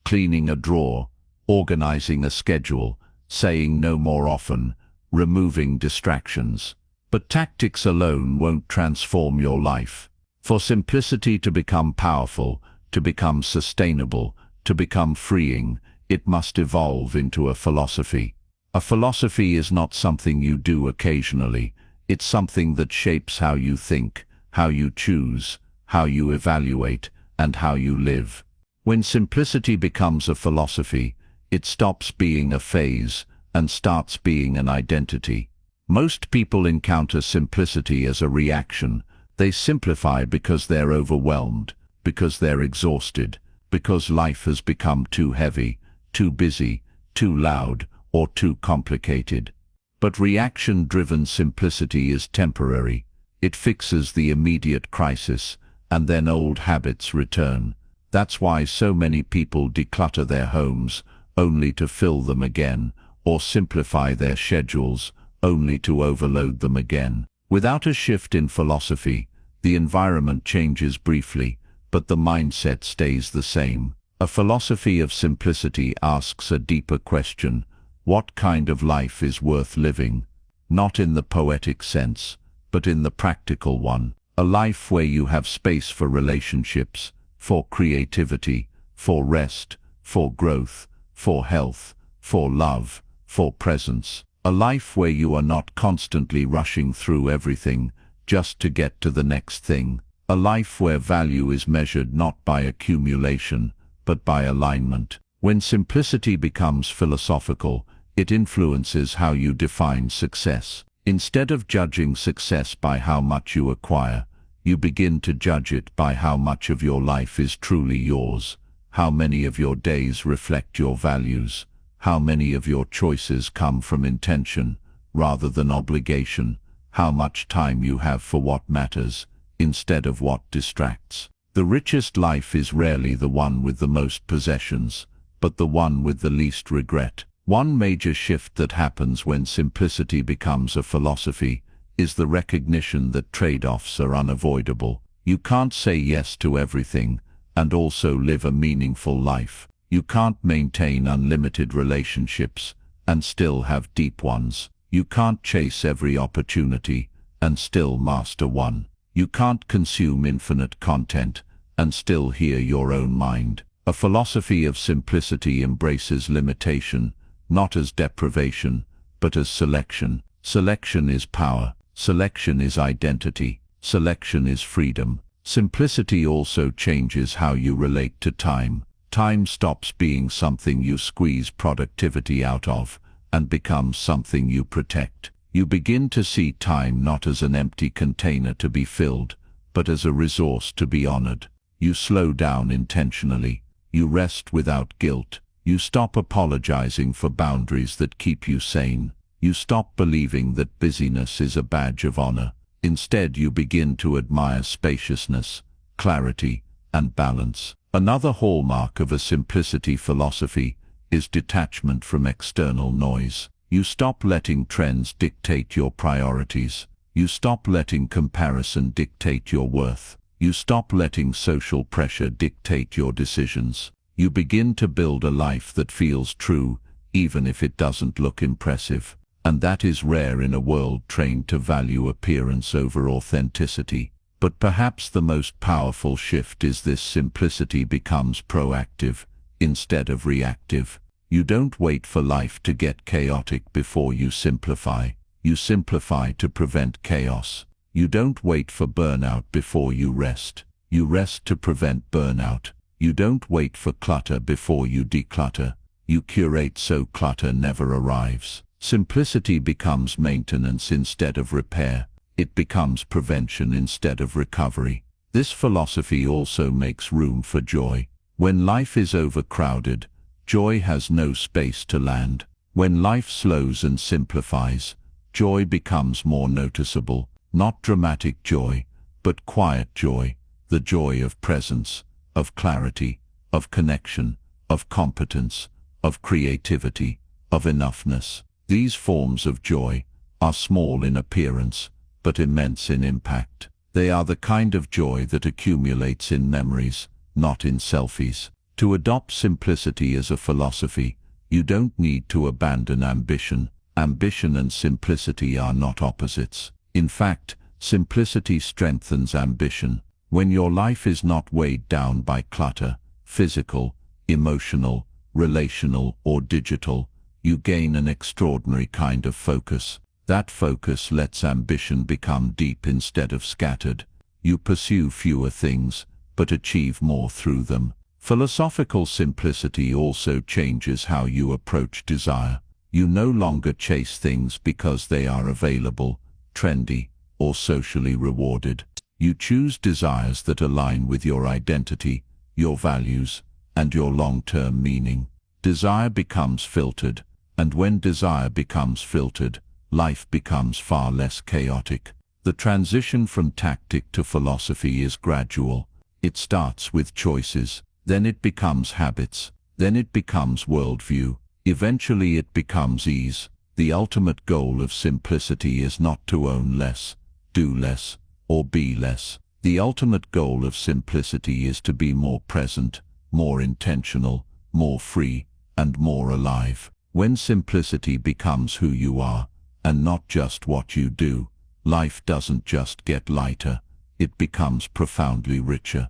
cleaning a drawer, organizing a schedule, saying no more often, removing distractions. But tactics alone won't transform your life. For simplicity to become powerful, to become sustainable, to become freeing, it must evolve into a philosophy. A philosophy is not something you do occasionally. It's something that shapes how you think, how you choose, how you evaluate, and how you live. When simplicity becomes a philosophy, it stops being a phase and starts being an identity. Most people encounter simplicity as a reaction. They simplify because they're overwhelmed, because they're exhausted, because life has become too heavy, too busy, too loud, or too complicated. But reaction-driven simplicity is temporary. It fixes the immediate crisis, and then old habits return. That's why so many people declutter their homes, only to fill them again, or simplify their schedules, only to overload them again. Without a shift in philosophy, the environment changes briefly, but the mindset stays the same. A philosophy of simplicity asks a deeper question: what kind of life is worth living? Not in the poetic sense, but in the practical one. A life where you have space for relationships, for creativity, for rest, for growth, for health, for love, for presence. A life where you are not constantly rushing through everything just to get to the next thing. A life where value is measured not by accumulation, but by alignment. When simplicity becomes philosophical, it influences how you define success. Instead of judging success by how much you acquire, you begin to judge it by how much of your life is truly yours, how many of your days reflect your values, how many of your choices come from intention rather than obligation, how much time you have for what matters, instead of what distracts. The richest life is rarely the one with the most possessions, but the one with the least regret. One major shift that happens when simplicity becomes a philosophy is the recognition that trade-offs are unavoidable. You can't say yes to everything and also live a meaningful life. You can't maintain unlimited relationships and still have deep ones. You can't chase every opportunity and still master one. You can't consume infinite content and still hear your own mind. A philosophy of simplicity embraces limitation, not as deprivation, but as selection. Selection is power. Selection is identity. Selection is freedom. Simplicity also changes how you relate to time. Time stops being something you squeeze productivity out of and becomes something you protect. You begin to see time not as an empty container to be filled, but as a resource to be honored. You slow down intentionally. You rest without guilt. You stop apologizing for boundaries that keep you sane. You stop believing that busyness is a badge of honor. Instead, you begin to admire spaciousness, clarity, and balance. Another hallmark of a simplicity philosophy is detachment from external noise. You stop letting trends dictate your priorities. You stop letting comparison dictate your worth. You stop letting social pressure dictate your decisions. You begin to build a life that feels true, even if it doesn't look impressive. And that is rare in a world trained to value appearance over authenticity. But perhaps the most powerful shift is this: simplicity becomes proactive instead of reactive. You don't wait for life to get chaotic before you simplify. You simplify to prevent chaos. You don't wait for burnout before you rest. You rest to prevent burnout. You don't wait for clutter before you declutter. You curate so clutter never arrives. Simplicity becomes maintenance instead of repair. It becomes prevention instead of recovery. This philosophy also makes room for joy. When life is overcrowded, joy has no space to land. When life slows and simplifies, joy becomes more noticeable. Not dramatic joy, but quiet joy. The joy of presence, of clarity, of connection, of competence, of creativity, of enoughness. These forms of joy are small in appearance, but immense in impact. They are the kind of joy that accumulates in memories, not in selfies. To adopt simplicity as a philosophy, you don't need to abandon ambition. Ambition and simplicity are not opposites. In fact, simplicity strengthens ambition. When your life is not weighed down by clutter, physical, emotional, relational, or digital, you gain an extraordinary kind of focus. That focus lets ambition become deep instead of scattered. You pursue fewer things, but achieve more through them. Philosophical simplicity also changes how you approach desire. You no longer chase things because they are available, trendy, or socially rewarded. You choose desires that align with your identity, your values, and your long-term meaning. Desire becomes filtered, and when desire becomes filtered, life becomes far less chaotic. The transition from tactic to philosophy is gradual. It starts with choices, then it becomes habits, then it becomes worldview. Eventually it becomes ease. The ultimate goal of simplicity is not to own less, do less, or be less. The ultimate goal of simplicity is to be more present, more intentional, more free, and more alive. When simplicity becomes who you are, and not just what you do, life doesn't just get lighter, it becomes profoundly richer.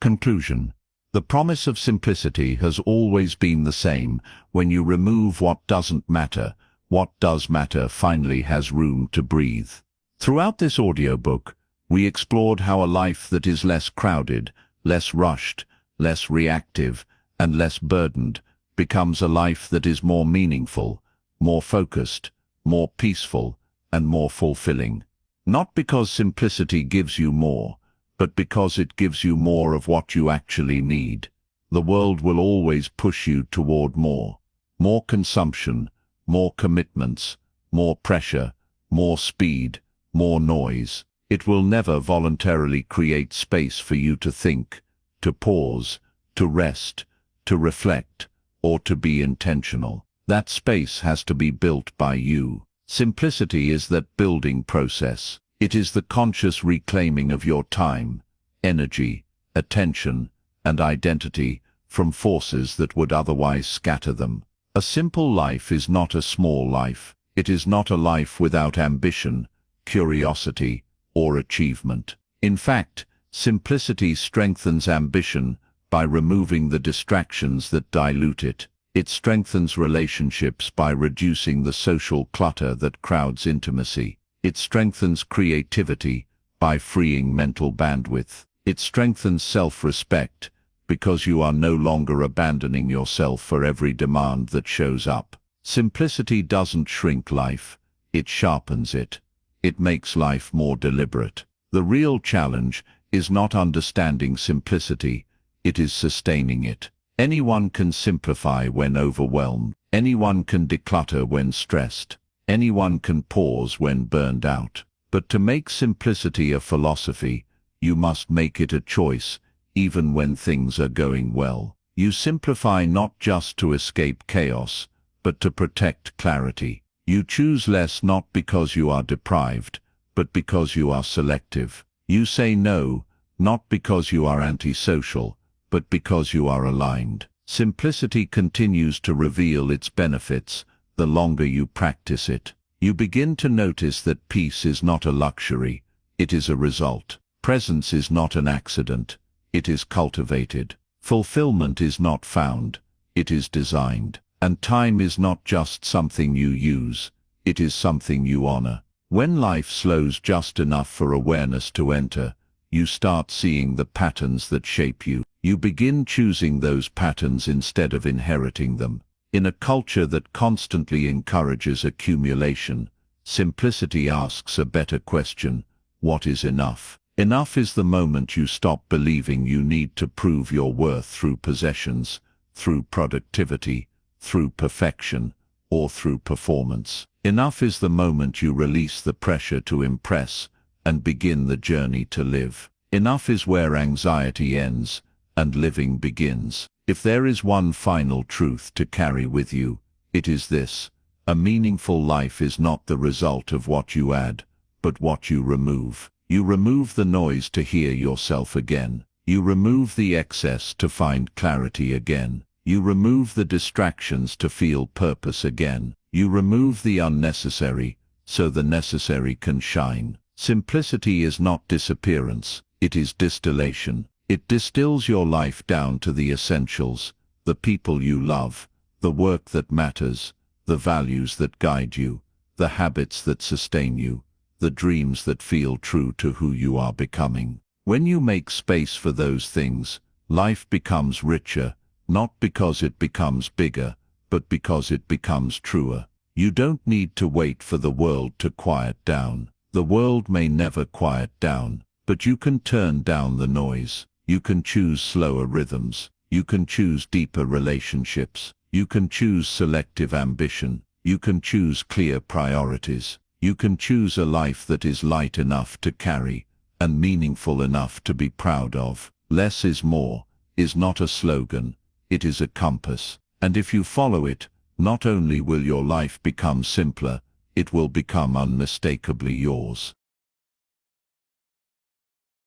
Conclusion. The promise of simplicity has always been the same. When you remove what doesn't matter, what does matter finally has room to breathe. Throughout this audiobook, we explored how a life that is less crowded, less rushed, less reactive, and less burdened becomes a life that is more meaningful, more focused, more peaceful, and more fulfilling. Not because simplicity gives you more, but because it gives you more of what you actually need. The world will always push you toward more. More consumption, more commitments, more pressure, more speed, more noise. It will never voluntarily create space for you to think, to pause, to rest, to reflect, or to be intentional. That space has to be built by you. Simplicity is that building process. It is the conscious reclaiming of your time, energy, attention, and identity from forces that would otherwise scatter them. A simple life is not a small life. It is not a life without ambition, curiosity, or achievement. In fact, simplicity strengthens ambition by removing the distractions that dilute it. It strengthens relationships by reducing the social clutter that crowds intimacy. It strengthens creativity by freeing mental bandwidth. It strengthens self-respect because you are no longer abandoning yourself for every demand that shows up. Simplicity doesn't shrink life, it sharpens it. It makes life more deliberate. The real challenge is not understanding simplicity, it is sustaining it. Anyone can simplify when overwhelmed. Anyone can declutter when stressed. Anyone can pause when burned out. But to make simplicity a philosophy, you must make it a choice, even when things are going well. You simplify not just to escape chaos, but to protect clarity. You choose less not because you are deprived, but because you are selective. You say no, not because you are antisocial, but because you are aligned. Simplicity continues to reveal its benefits the longer you practice it. You begin to notice that peace is not a luxury, it is a result. Presence is not an accident, it is cultivated. Fulfillment is not found, it is designed. And time is not just something you use, it is something you honor. When life slows just enough for awareness to enter, you start seeing the patterns that shape you. You begin choosing those patterns instead of inheriting them. In a culture that constantly encourages accumulation, simplicity asks a better question: what is enough? Enough is the moment you stop believing you need to prove your worth through possessions, through productivity, through perfection, or through performance. Enough is the moment you release the pressure to impress and begin the journey to live. Enough is where anxiety ends and living begins. If there is one final truth to carry with you, it is this: a meaningful life is not the result of what you add, but what you remove. You remove the noise to hear yourself again. You remove the excess to find clarity again. You remove the distractions to feel purpose again. You remove the unnecessary, so the necessary can shine. Simplicity is not disappearance, it is distillation. It distills your life down to the essentials: the people you love, the work that matters, the values that guide you, the habits that sustain you, the dreams that feel true to who you are becoming. When you make space for those things, life becomes richer, not because it becomes bigger, but because it becomes truer. You don't need to wait for the world to quiet down. The world may never quiet down, but you can turn down the noise. You can choose slower rhythms. You can choose deeper relationships. You can choose selective ambition. You can choose clear priorities. You can choose a life that is light enough to carry and meaningful enough to be proud of. Less is more is not a slogan, it is a compass. And if you follow it, not only will your life become simpler, it will become unmistakably yours.